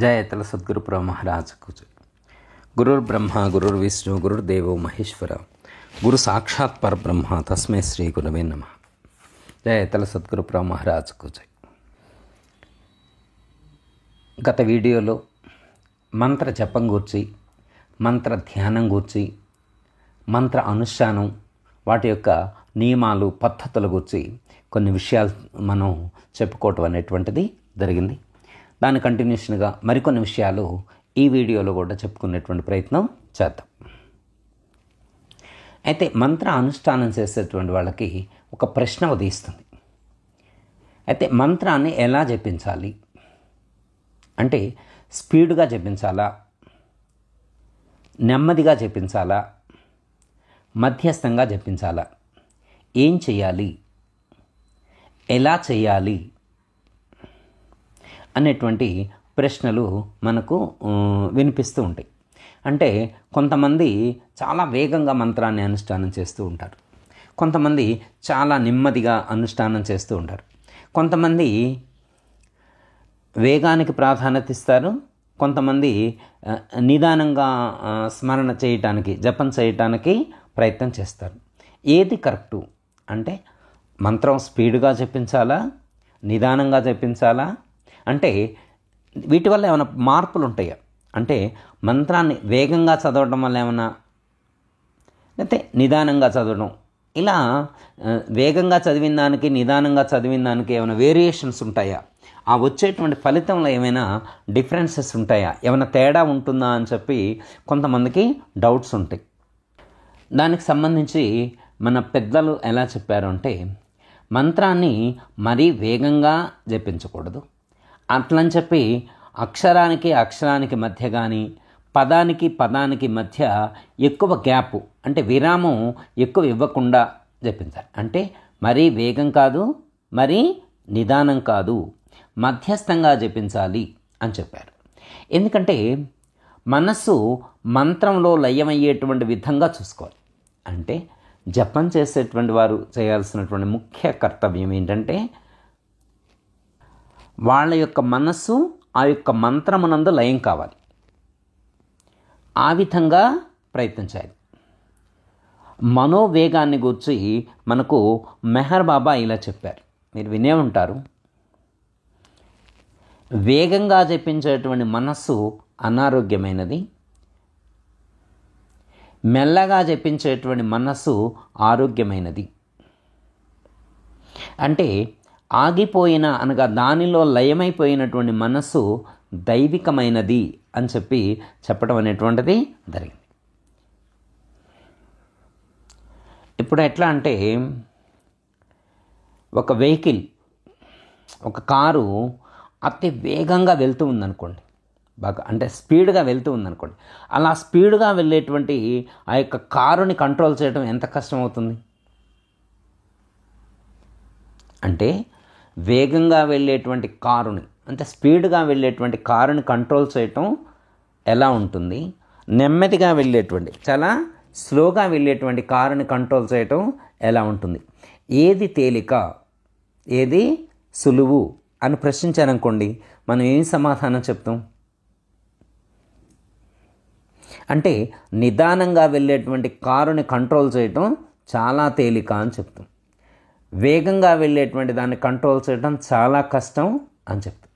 జయతల సద్గురు మహారాజకు గురుర్ బ్రహ్మ గురుర్ విష్ణు గురుర్దేవో మహేశ్వర గురు సాక్షాత్ పరబ్రహ్మ తస్మై శ్రీ గురవే నమః. జయతల సద్గురు మహారాజకు జై. గత వీడియోలో మంత్ర జపం గూర్చి, మంత్ర ధ్యానం గూర్చి, మంత్ర అనుష్ఠానం, వాటి యొక్క నియమాలు, పద్ధతుల గురించి కొన్ని విషయాలు మనం చెప్పుకోవటం అనేటువంటిది జరిగింది. దాని కంటిన్యూషన్గా మరికొన్ని విషయాలు ఈ వీడియోలో కూడా చెప్పుకునేటువంటి ప్రయత్నం చేద్దాం. అయితే మంత్ర అనుష్ఠానం చేసేటువంటి వాళ్ళకి ఒక ప్రశ్న ఉదయిస్తుంది. అయితే మంత్రాన్ని ఎలా జపించాలి అంటే, స్పీడ్గా జపించాలా, నెమ్మదిగా జపించాలా, మధ్యస్థంగా జపించాలా, ఏం చేయాలి, ఎలా చేయాలి అనేటువంటి ప్రశ్నలు మనకు వినిపిస్తూ ఉంటాయి. అంటే కొంతమంది చాలా వేగంగా మంత్రాన్ని అనుష్ఠానం చేస్తూ ఉంటారు, కొంతమంది చాలా నెమ్మదిగా అనుష్ఠానం చేస్తూ ఉంటారు, కొంతమంది వేగానికి ప్రాధాన్యత ఇస్తారు, కొంతమంది నిదానంగా స్మరణ చేయటానికి, జపం చేయటానికి ప్రయత్నం చేస్తారు. ఏది కరెక్టు అంటే, మంత్రం స్పీడ్గా జపించాలా, నిదానంగా జపించాలా అంటే వీటి వల్ల ఏమైనా మార్పులు ఉంటాయా? అంటే మంత్రాన్ని వేగంగా చదవడం వల్ల ఏమైనా, లేకపోతే నిదానంగా చదవడం, ఇలా వేగంగా చదివిన దానికి నిదానంగా చదివిన దానికి ఏమైనా వేరియేషన్స్ ఉంటాయా? ఆ వచ్చేటువంటి ఫలితంలో ఏమైనా డిఫరెన్సెస్ ఉంటాయా? ఏమైనా తేడా ఉంటుందా అని చెప్పి కొంతమందికి డౌట్స్ ఉంటాయి. దానికి సంబంధించి మన పెద్దలు ఎలా చెప్పారు అంటే, మంత్రాన్ని మరీ వేగంగా జపించకూడదు, అట్లని చెప్పి అక్షరానికి అక్షరానికి మధ్య కానీ, పదానికి పదానికి మధ్య ఎక్కువ గ్యాప్ అంటే విరామం ఎక్కువ ఇవ్వకుండా జపించాలి. అంటే మరీ వేగం కాదు, మరీ నిదానం కాదు, మధ్యస్థంగా జపించాలి అని చెప్పారు. ఎందుకంటే మనస్సు మంత్రంలో లయమయ్యేటువంటి విధంగా చూసుకోవాలి. అంటే జపం చేసేటువంటి వారు చేయాల్సినటువంటి ముఖ్య కర్తవ్యం ఏంటంటే, వాళ్ళ యొక్క మనస్సు ఆ యొక్క మంత్రమునందు లయం కావాలి. ఆ విధంగా ప్రయత్నించాలి. మనోవేగాన్ని గురించి మనకు మెహర్ బాబా ఇలా చెప్పారు, మీరు వినే ఉంటారు. వేగంగా జపించేటువంటి మనస్సు అనారోగ్యమైనది, మెల్లగా జపించేటువంటి మనస్సు ఆరోగ్యమైనది. అంటే ఆగిపోయిన అనగా దానిలో లయమైపోయినటువంటి మనస్సు దైవికమైనది అని చెప్పడం అనేటువంటిది జరిగింది. ఇప్పుడు ఎట్లా అంటే, ఒక వెహికల్, ఒక కారు అతి వేగంగా వెళ్తూ ఉందనుకోండి, బాగా అంటే స్పీడ్గా వెళ్తూ ఉందనుకోండి, అలా స్పీడ్గా వెళ్ళేటువంటి ఆ యొక్క కారుని కంట్రోల్ చేయడం ఎంత కష్టం అవుతుంది? అంటే వేగంగా వెళ్ళేటువంటి కారుని, అంటే స్పీడ్గా వెళ్ళేటువంటి కారుని కంట్రోల్ చేయటం ఎలా ఉంటుంది, నెమ్మదిగా వెళ్ళేటువంటి, చాలా స్లోగా వెళ్ళేటువంటి కారుని కంట్రోల్ చేయటం ఎలా ఉంటుంది, ఏది తేలిక, ఏది సులువు అని ప్రశ్నించారనుకోండి, మనం ఏం సమాధానం చెప్తాం? అంటే నిదానంగా వెళ్ళేటువంటి కారుని కంట్రోల్ చేయటం చాలా తేలిక అని చెప్తాం, వేగంగా వెళ్ళేటువంటి దాన్ని కంట్రోల్ చేయడం చాలా కష్టం అని చెప్తాం.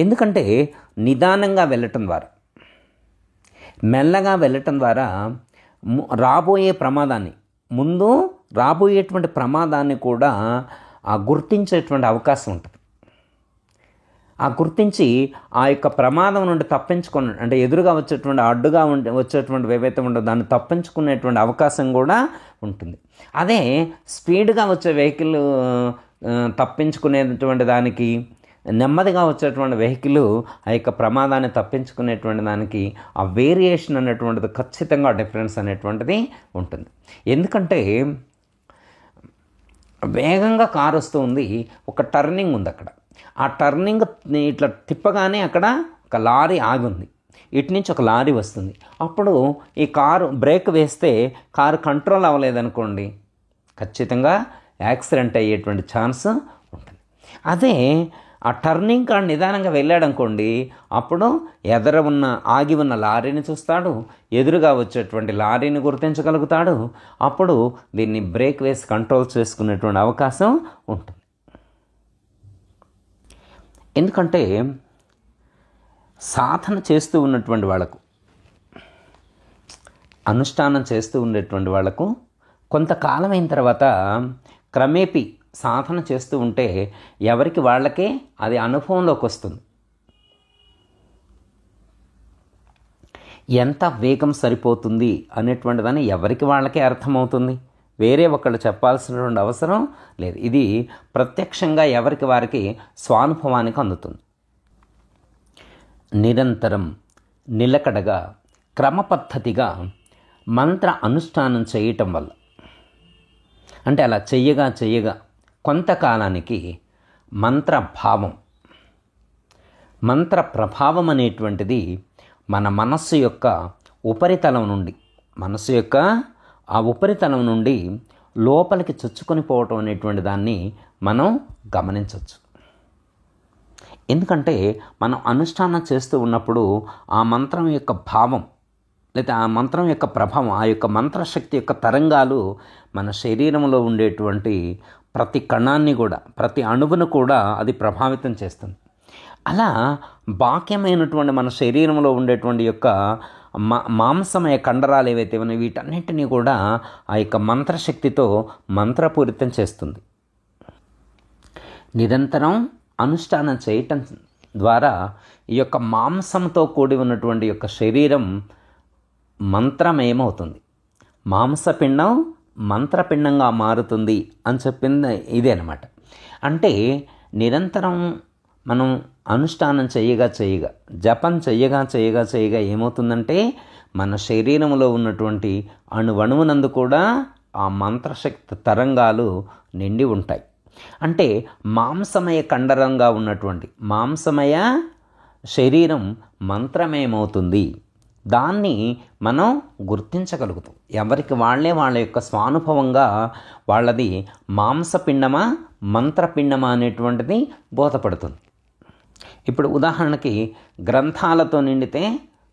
ఎందుకంటే నిదానంగా వెళ్ళటం ద్వారా, మెల్లగా వెళ్ళటం ద్వారా రాబోయే ప్రమాదాన్ని, ముందు రాబోయేటువంటి ప్రమాదాన్ని కూడా గుర్తించేటువంటి అవకాశం ఉంటుంది. ఆ గుర్తించి ఆ యొక్క ప్రమాదం నుండి తప్పించుకుని, అంటే ఎదురుగా వచ్చేటువంటి అడ్డుగా వచ్చేటువంటి ఏవైతే ఉండో దాన్ని తప్పించుకునేటువంటి అవకాశం కూడా ఉంటుంది. అదే స్పీడ్గా వచ్చే వెహికల్ తప్పించుకునేటువంటి దానికి, నెమ్మదిగా వచ్చేటువంటి వెహికల్ ఆ యొక్క ప్రమాదాన్ని తప్పించుకునేటువంటి దానికి ఆ వేరియేషన్ అనేటువంటిది ఖచ్చితంగా డిఫరెన్స్ అనేటువంటిది ఉంటుంది. ఎందుకంటే వేగంగా కారు వస్తూ ఉంది, ఒక టర్నింగ్ ఉంది, అక్కడ ఆ టర్నింగ్ ఇట్లా తిప్పగానే అక్కడ ఒక లారీ ఆగుంది, ఇటు నుంచి ఒక లారీ వస్తుంది. అప్పుడు ఈ కారు బ్రేక్ వేస్తే కారు కంట్రోల్ అవ్వలేదనుకోండి, ఖచ్చితంగా యాక్సిడెంట్ అయ్యేటువంటి ఛాన్స్ ఉంటుంది. అదే ఆ టర్నింగ్ కాడ నిదానంగా వెళ్ళాడనుకోండి, అప్పుడు ఆగి ఉన్న లారీని చూస్తాడు, ఎదురుగా వచ్చేటువంటి లారీని గుర్తించగలుగుతాడు. అప్పుడు దీన్ని బ్రేక్ వేసి కంట్రోల్ చేసుకునేటువంటి అవకాశం ఉంటుంది. ఎందుకంటే సాధన చేస్తూ ఉన్నటువంటి వాళ్ళకు, అనుష్ఠానం చేస్తూ ఉండేటువంటి వాళ్ళకు కొంతకాలం అయిన తర్వాత క్రమేపీ సాధన చేస్తూ ఉంటే ఎవరికి వాళ్ళకే అది అనుభవంలోకి వస్తుంది. ఎంత వేగం సరిపోతుంది అనేటువంటి దాన్ని ఎవరికి వాళ్ళకే అర్థమవుతుంది. వేరే ఒకళ్ళు చెప్పాల్సినటువంటి అవసరం లేదు. ఇది ప్రత్యక్షంగా ఎవరికి వారికి స్వానుభవానికి అందుతుంది. నిరంతరం నిలకడగా క్రమపద్ధతిగా మంత్ర అనుష్ఠానం చేయటం వల్ల, అంటే అలా చెయ్యగా కొంతకాలానికి మంత్రభావం, మంత్ర ప్రభావం అనేటువంటిది మన మనస్సు యొక్క ఉపరితలం నుండి లోపలికి చొచ్చుకొని పోవటం అనేటువంటి దాన్ని మనం గమనించవచ్చు. ఎందుకంటే మనం అనుష్ఠానం చేస్తూ ఉన్నప్పుడు ఆ మంత్రం యొక్క భావం లేదా ఆ మంత్రం యొక్క ప్రభావం, ఆ యొక్క మంత్రశక్తి యొక్క తరంగాలు మన శరీరంలో ఉండేటువంటి ప్రతి కణాన్ని కూడా, ప్రతి అణువును కూడా అది ప్రభావితం చేస్తుంది. అలా బాక్యమైనటువంటి మన శరీరంలో ఉండేటువంటి యొక్క మాంసమయ కండరాలు ఏవైతే ఉన్నాయో వీటన్నిటినీ కూడా ఆ యొక్క మంత్రశక్తితో మంత్రపూరితం చేస్తుంది. నిరంతరం అనుష్ఠానం చేయటం ద్వారా ఈ యొక్క మాంసంతో కూడి ఉన్నటువంటి యొక్క శరీరం మంత్రమయమవుతుంది. మాంసపిండం మంత్రపిండంగా మారుతుంది అని చెప్పింది ఇదే అన్నమాట. అంటే నిరంతరం మనం అనుష్ఠానం చేయగా జపం చేయగా ఏమవుతుందంటే మన శరీరంలో ఉన్నటువంటి అణువణువునందు కూడా ఆ మంత్రశక్తి తరంగాలు నిండి ఉంటాయి. అంటే మాంసమయ కండరంగా ఉన్నటువంటి మాంసమయ శరీరం మంత్రమయమవుతుంది. దాన్ని మనం గుర్తించగలుగుతాం. ఎవరికి వాళ్ళ యొక్క స్వానుభవంగా వాళ్ళది మాంసపిండమా మంత్రపిండమా అనేటువంటిది బోధపడుతుంది. ఇప్పుడు ఉదాహరణకి గ్రంథాలతో నిండితే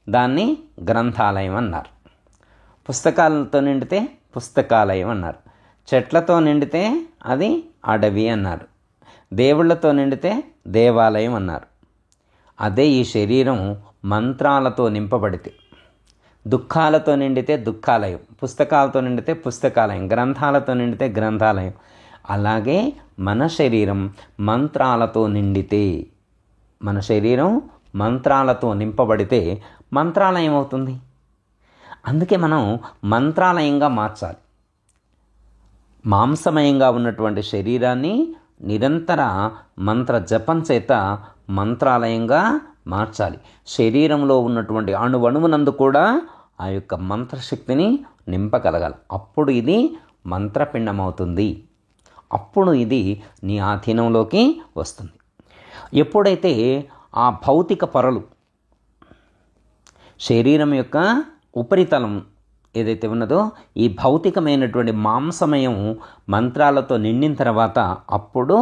దాన్ని గ్రంథాలయం అన్నారు, పుస్తకాలతో నిండితే పుస్తకాలయం అన్నారు, చెట్లతో నిండితే అది అడవి అన్నారు, దేవుళ్ళతో నిండితే దేవాలయం అన్నారు. అదే ఈ శరీరం మంత్రాలతో నింపబడితే, దుఃఖాలతో నిండితే దుఃఖాలయం, పుస్తకాలతో నిండితే పుస్తకాలయం, గ్రంథాలతో నిండితే గ్రంథాలయం. అలాగే మన శరీరం మంత్రాలతో నిండితే, మన శరీరం మంత్రాలతో నింపబడితే మంత్రాలయం అవుతుంది. అందుకే మనం మంత్రాలయంగా మార్చాలి. మాంసమయంగా ఉన్నటువంటి శరీరాన్ని నిరంతర మంత్ర జపం చేత మంత్రాలయంగా మార్చాలి. శరీరంలో ఉన్నటువంటి అణువణువునందు కూడా ఆ యొక్క మంత్రశక్తిని నింపగలగాలి. అప్పుడు ఇది మంత్రపిండం అవుతుంది. అప్పుడు ఇది నీ ఆధీనంలోకి వస్తుంది. ఎప్పుడైతే ఆ భౌతిక పొరలు, శరీరం యొక్క ఉపరితలం ఏదైతే ఉన్నదో ఈ భౌతికమైనటువంటి మాంసమయం మంత్రాలతో నిండిన తర్వాత అప్పుడు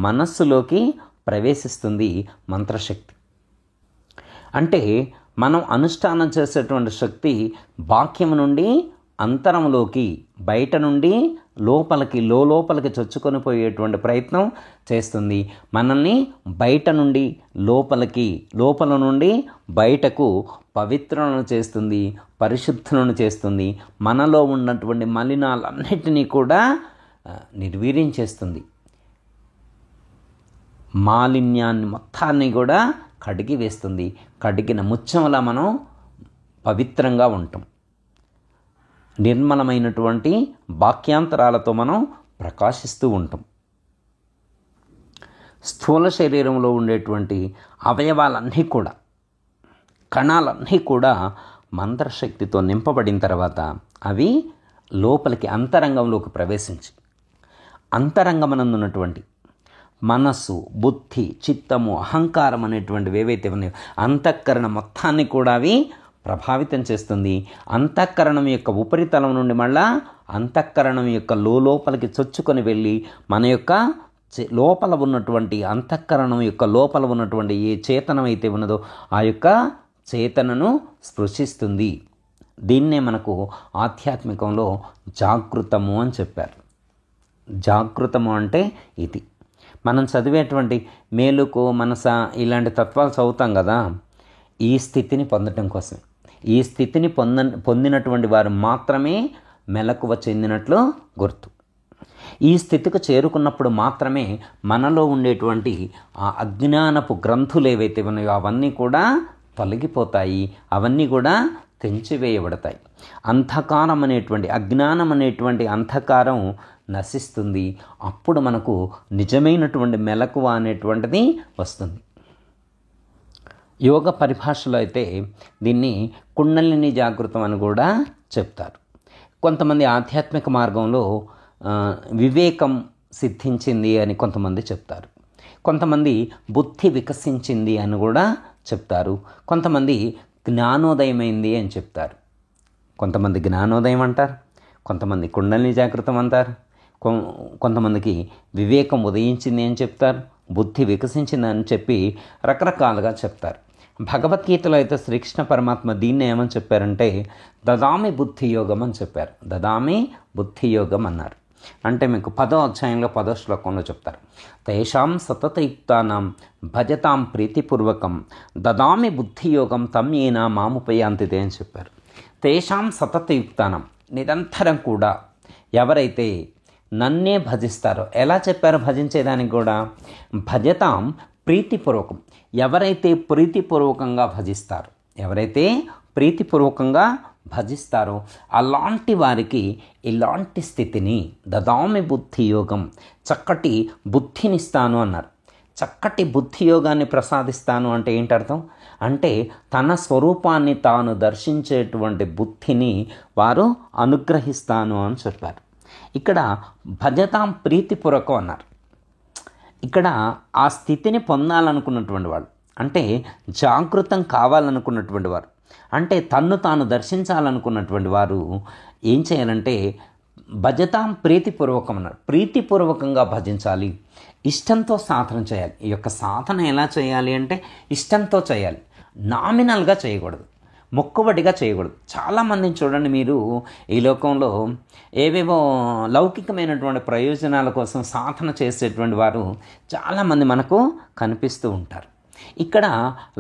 మనస్సులోకి ప్రవేశిస్తుంది మంత్రశక్తి. అంటే మనం అనుష్ఠానం చేసేటువంటి శక్తి బాహ్యం నుండి అంతరంలోకి, బయట నుండి లోపలికి లోపలికి చొచ్చుకొని పోయేటువంటి ప్రయత్నం చేస్తుంది. మనల్ని బయట నుండి లోపలికి, లోపల నుండి బయటకు పవిత్రులను చేస్తుంది, పరిశుద్ధులను చేస్తుంది. మనలో ఉన్నటువంటి మలినాలన్నిటినీ కూడా నిర్వీర్యం చేస్తుంది. మాలిన్యాన్ని మొత్తాన్ని కూడా కడిగి వేస్తుంది. కడిగిన ముత్యంలా మనం పవిత్రంగా ఉంటాం. నిర్మలమైనటువంటి వాక్యాంతరాలతో మనం ప్రకాశిస్తూ ఉంటాం. స్థూల శరీరంలో ఉండేటువంటి అవయవాలన్నీ కూడా, కణాలన్నీ కూడా మంత్రశక్తితో నింపబడిన తర్వాత అవి లోపలికి అంతరంగంలోకి ప్రవేశించి అంతరంగమనందున్నటువంటి మనస్సు, బుద్ధి, చిత్తము, అహంకారం అనేటువంటివి ఏవైతే ఉన్నాయో అంతఃకరణ మొత్తాన్ని కూడా అవి ప్రభావితం చేస్తుంది. అంతఃకరణం యొక్క ఉపరితలం నుండి మళ్ళా అంతఃకరణం యొక్క లోపలికి చొచ్చుకొని వెళ్ళి మన యొక్క లోపల ఉన్నటువంటి అంతఃకరణం యొక్క లోపల ఉన్నటువంటి ఏ చేతనం అయితే ఉన్నదో ఆ యొక్క చేతనను స్పృశిస్తుంది. దీన్నే మనకు ఆధ్యాత్మికంలో జాగృతము అని చెప్పారు. జాగృతము అంటే ఇది. మనం చదివేటువంటి మేలుకో మనస ఇలాంటి తత్వాలు చదువుతాం కదా, ఈ స్థితిని పొందటం కోసం. ఈ స్థితిని పొందినటువంటి వారు మాత్రమే మెలకువ చెందినట్లు గుర్తు. ఈ స్థితికి చేరుకున్నప్పుడు మాత్రమే మనలో ఉండేటువంటి ఆ అజ్ఞానపు గ్రంథులు ఏవైతే ఉన్నాయో అవన్నీ కూడా తొలగిపోతాయి, అవన్నీ కూడా తెంచివేయబడతాయి. అంధకారం అనేటువంటి అజ్ఞానం అనేటువంటి అంధకారం నశిస్తుంది. అప్పుడు మనకు నిజమైనటువంటి మెలకువ అనేటువంటిది వస్తుంది. యోగ పరిభాషలో అయితే దీన్ని కుండలిని జాగృతం అని కూడా చెప్తారు. కొంతమంది ఆధ్యాత్మిక మార్గంలో వివేకం సిద్ధించింది అని కొంతమంది చెప్తారు. కొంతమంది బుద్ధి వికసించింది అని కూడా చెప్తారు. కొంతమంది జ్ఞానోదయమైంది అని చెప్తారు. కొంతమంది జ్ఞానోదయం అంటారు, కొంతమంది కుండలిని జాగృతం అంటారు, కొంతమందికి వివేకం ఉదయించింది అని చెప్తారు, బుద్ధి వికసించింది అని చెప్పి రకరకాలుగా చెప్తారు. భగవద్గీతలో అయితే శ్రీకృష్ణ పరమాత్మ దీన్ని ఏమని చెప్పారంటే దదామి బుద్ధి యోగం అని చెప్పారు. దదామి బుద్ధి యోగం అన్నారు. అంటే మీకు 10వ అధ్యాయంలో 10వ శ్లోకంలో చెప్తారు, తేషాం సతతయుక్తానాం భజతాం ప్రీతిపూర్వకం దదామి బుద్ధియోగం తం ఏనా మాముపయాంతితే అని చెప్పారు. తేషాం సతతయుక్తానం, నిరంతరం కూడా ఎవరైతే నన్నే భజిస్తారో. ఎలా చెప్పారో భజించేదానికి కూడా? భజతాం ప్రీతిపూర్వకం, ఎవరైతే ప్రీతిపూర్వకంగా భజిస్తారో, ఎవరైతే ప్రీతిపూర్వకంగా భజిస్తారో అలాంటి వారికి ఇలాంటి స్థితిని దదామి బుద్ధి యోగం, చక్కటి బుద్ధినిస్తాను అన్నారు. చక్కటి బుద్ధి యోగాన్ని ప్రసాదిస్తాను అంటే ఏంటర్థం? అంటే తన స్వరూపాన్ని తాను దర్శించేటువంటి బుద్ధిని వారు అనుగ్రహిస్తాను అని చెప్పారు. ఇక్కడ భజతాం ప్రీతిపూర్వకం అన్నారు. ఇక్కడ ఆ స్థితిని పొందాలనుకున్నటువంటి వాళ్ళు, అంటే జాగృతం కావాలనుకున్నటువంటి వారు, అంటే తన్ను తాను దర్శించాలనుకున్నటువంటి వారు ఏం చేయాలంటే భజతాం ప్రీతిపూర్వకం అన్నారు. ప్రీతిపూర్వకంగా భజించాలి, ఇష్టంతో సాధన చేయాలి. ఈ యొక్క సాధన ఎలా చేయాలి అంటే ఇష్టంతో చేయాలి, నామినల్గా చేయకూడదు, మొక్కుబడిగా చేయకూడదు. చాలామందిని చూడండి మీరు, ఈ లోకంలో ఏవేవో లౌకికమైనటువంటి ప్రయోజనాల కోసం సాధన చేసేటువంటి వారు చాలామంది మనకు కనిపిస్తూ ఉంటారు. ఇక్కడ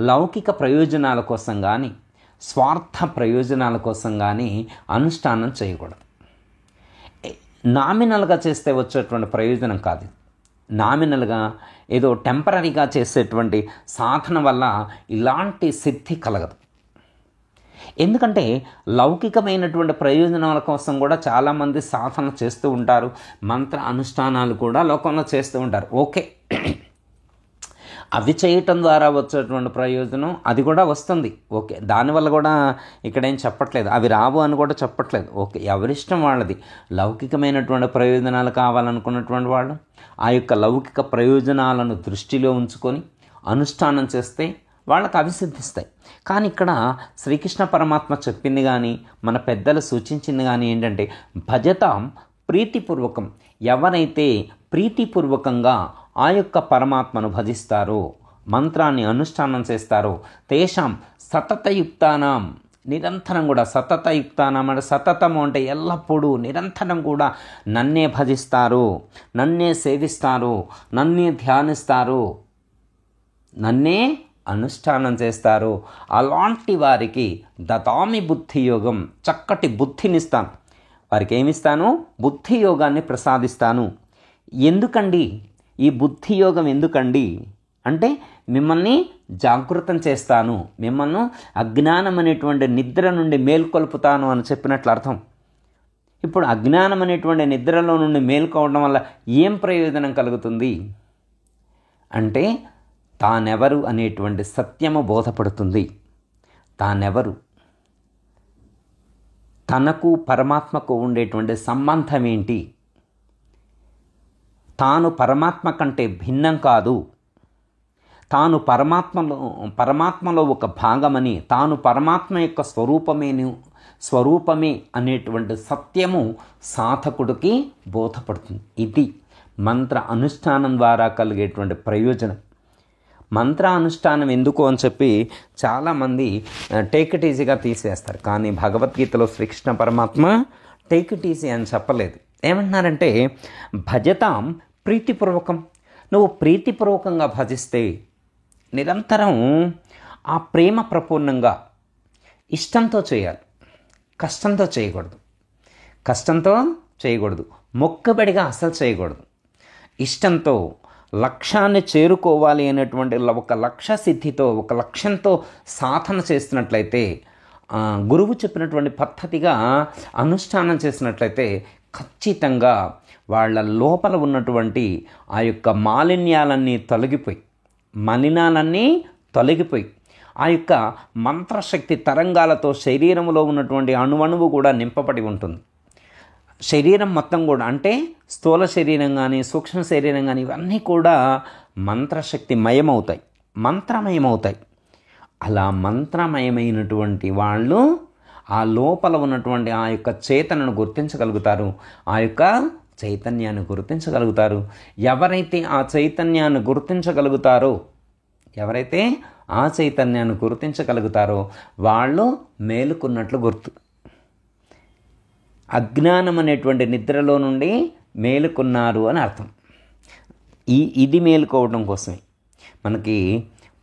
లౌకిక ప్రయోజనాల కోసం కానీ స్వార్థ ప్రయోజనాల కోసం కానీ అనుష్ఠానం చేయకూడదు. నామినల్గా చేస్తే వచ్చేటువంటి ప్రయోజనం కాదు. నామినల్గా ఏదో టెంపరీగా చేసేటువంటి సాధన వల్ల ఇలాంటి సిద్ధి కలగదు. ఎందుకంటే లౌకికమైనటువంటి ప్రయోజనాల కోసం కూడా చాలామంది సాధన చేస్తూ ఉంటారు, మంత్ర అనుష్ఠానాలు కూడా లోకంలో చేస్తూ ఉంటారు. ఓకే, అవి చేయటం ద్వారా వచ్చేటువంటి ప్రయోజనం అది కూడా వస్తుంది. ఓకే, దానివల్ల కూడా ఇక్కడేం చెప్పట్లేదు, అవి రావు అని కూడా చెప్పట్లేదు. ఓకే, ఎవరిష్టం వాళ్ళది. లౌకికమైనటువంటి ప్రయోజనాలు కావాలనుకున్నటువంటి వాళ్ళు ఆ యొక్క లౌకిక ప్రయోజనాలను దృష్టిలో ఉంచుకొని అనుష్ఠానం చేస్తే వాళ్ళకు అవి సిద్ధిస్తాయి. కానీ ఇక్కడ శ్రీకృష్ణ పరమాత్మ చెప్పింది కానీ మన పెద్దలు సూచించింది కానీ ఏంటంటే భజతాం ప్రీతిపూర్వకం, ఎవరైతే ప్రీతిపూర్వకంగా ఆ యొక్క పరమాత్మను భజిస్తారో, మంత్రాన్ని అనుష్ఠానం చేస్తారో, తేషాం సతతయుక్తానాం, నిరంతరం కూడా సతతయుక్తానాం అంటే సతతము అంటే ఎల్లప్పుడూ నిరంతరం కూడా నన్నే భజిస్తారు, నన్నే సేవిస్తారు, నన్నే ధ్యానిస్తారు, నన్నే అనుష్ఠానం చేస్తారు. అలాంటి వారికి దదామి బుద్ధి యోగం, చక్కటి బుద్ధినిస్తాను. వారికి ఏమిస్తాను? బుద్ధి యోగాన్ని ప్రసాదిస్తాను. ఎందుకండి ఈ బుద్ధి యోగం? ఎందుకండి అంటే మిమ్మల్ని జాగృతం చేస్తాను, మిమ్మల్ని అజ్ఞానం అనేటువంటి నిద్ర నుండి మేల్కొల్పుతాను అని చెప్పినట్లు అర్థం. ఇప్పుడు అజ్ఞానం అనేటువంటి నిద్రలో నుండి మేల్కోవడం వల్ల ఏం ప్రయోజనం కలుగుతుంది అంటే తానెవరు అనేటువంటి సత్యము బోధపడుతుంది. తానెవరు, తనకు పరమాత్మకు ఉండేటువంటి సంబంధం ఏంటి, తాను పరమాత్మ కంటే భిన్నం కాదు, తాను పరమాత్మలో ఒక భాగమని, తాను పరమాత్మ యొక్క స్వరూపమే అనేటువంటి సత్యము సాధకుడికి బోధపడుతుంది. ఇది మంత్ర అనుష్ఠానం ద్వారా కలిగేటువంటి ప్రయోజనం. మంత్ర అనుష్ఠానం ఎందుకు అని చెప్పి చాలామంది టేక్ ఇట్ ఈజీగా తీసేస్తారు. కానీ భగవద్గీతలో శ్రీకృష్ణ పరమాత్మ టేక్ ఇట్ ఈజీ అని చెప్పలేదు. ఏమంటున్నారంటే భజతాం ప్రీతిపూర్వకం. నువ్వు ప్రీతిపూర్వకంగా భజిస్తే నిరంతరం ఆ ప్రేమ ప్రపూర్ణంగా ఇష్టంతో చేయాలి, కష్టంతో చేయకూడదు, మొక్కబడిగా అసలు చేయకూడదు. ఇష్టంతో లక్ష్యాన్ని చేరుకోవాలి అనేటువంటి ఒక లక్ష్య సిద్ధితో, ఒక లక్ష్యంతో సాధన చేస్తున్నట్లయితే, గురువు చెప్పినటువంటి పద్ధతిగా అనుష్ఠానం చేసినట్లయితే ఖచ్చితంగా వాళ్ళ లోపల ఉన్నటువంటి ఆ యొక్క మలినాలన్నీ తొలగిపోయి ఆ యొక్క మంత్రశక్తి తరంగాలతో శరీరంలో ఉన్నటువంటి అణువణువు కూడా నింపబడి ఉంటుంది. శరీరం మొత్తం కూడా, అంటే స్థూల శరీరం కానీ సూక్ష్మ శరీరం కానీ ఇవన్నీ కూడా మంత్రశక్తి మంత్రమయమవుతాయి. అలా మంత్రమయమైనటువంటి వాళ్ళు ఆ లోపల ఉన్నటువంటి ఆ యొక్క చేతనను గుర్తించగలుగుతారు, ఆ యొక్క చైతన్యాన్ని గుర్తించగలుగుతారు. ఎవరైతే ఆ చైతన్యాన్ని గుర్తించగలుగుతారో వాళ్ళు మేలుకున్నట్లు గుర్తు. అజ్ఞానం అనేటువంటి నిద్రలో నుండి మేలుకున్నారు అని అర్థం. ఇది మేలుకోవడం కోసమే మనకి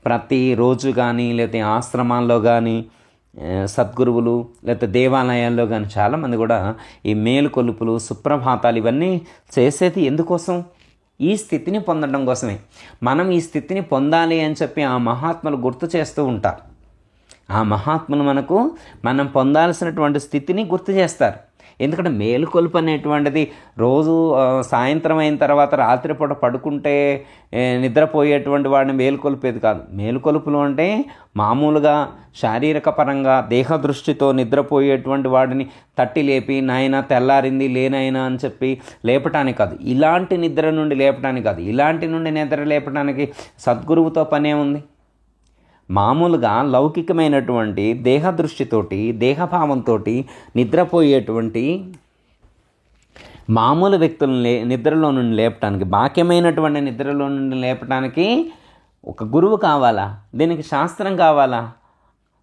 ప్రతిరోజు కానీ లేకపోతే ఆశ్రమాల్లో కానీ సద్గురువులు లేకపోతే దేవాలయాల్లో కానీ చాలామంది కూడా ఈ మేలుకొలుపులు, సుప్రభాతాలు ఇవన్నీ చేసేది ఎందుకోసం? ఈ స్థితిని పొందడం కోసమే. మనం ఈ స్థితిని పొందాలి అని చెప్పి ఆ మహాత్ములు గుర్తు చేస్తూ ఉంటారు. ఆ మహాత్ములు మనం పొందాల్సినటువంటి స్థితిని గుర్తు చేస్తారు. ఎందుకంటే మేలుకొలుపు అనేటువంటిది రోజు సాయంత్రం అయిన తర్వాత రాత్రిపూట పడుకుంటే నిద్రపోయేటువంటి వాడిని మేలుకొలిపేది కాదు. మేలుకొలుపులు అంటే మామూలుగా శారీరక పరంగా దేహ దృష్టితో నిద్రపోయేటువంటి వాడిని తట్టి లేపి నాయన తెల్లారింది లేనైనా అని చెప్పి లేపటానికి కాదు, ఇలాంటి నిద్ర నుండి లేపటానికి కాదు. ఇలాంటి నుండి నిద్ర లేపటానికి సద్గురువుతో పనే ఉంది. మామూలుగా లౌకికమైనటువంటి దేహ దృష్టితోటి దేహభావంతో నిద్రపోయేటువంటి మామూలు వ్యక్తులను నిద్రలో నుండి లేపటానికి, బాక్యమైనటువంటి నిద్రలో నుండి లేపటానికి ఒక గురువు కావాలా? దీనికి శాస్త్రం కావాలా?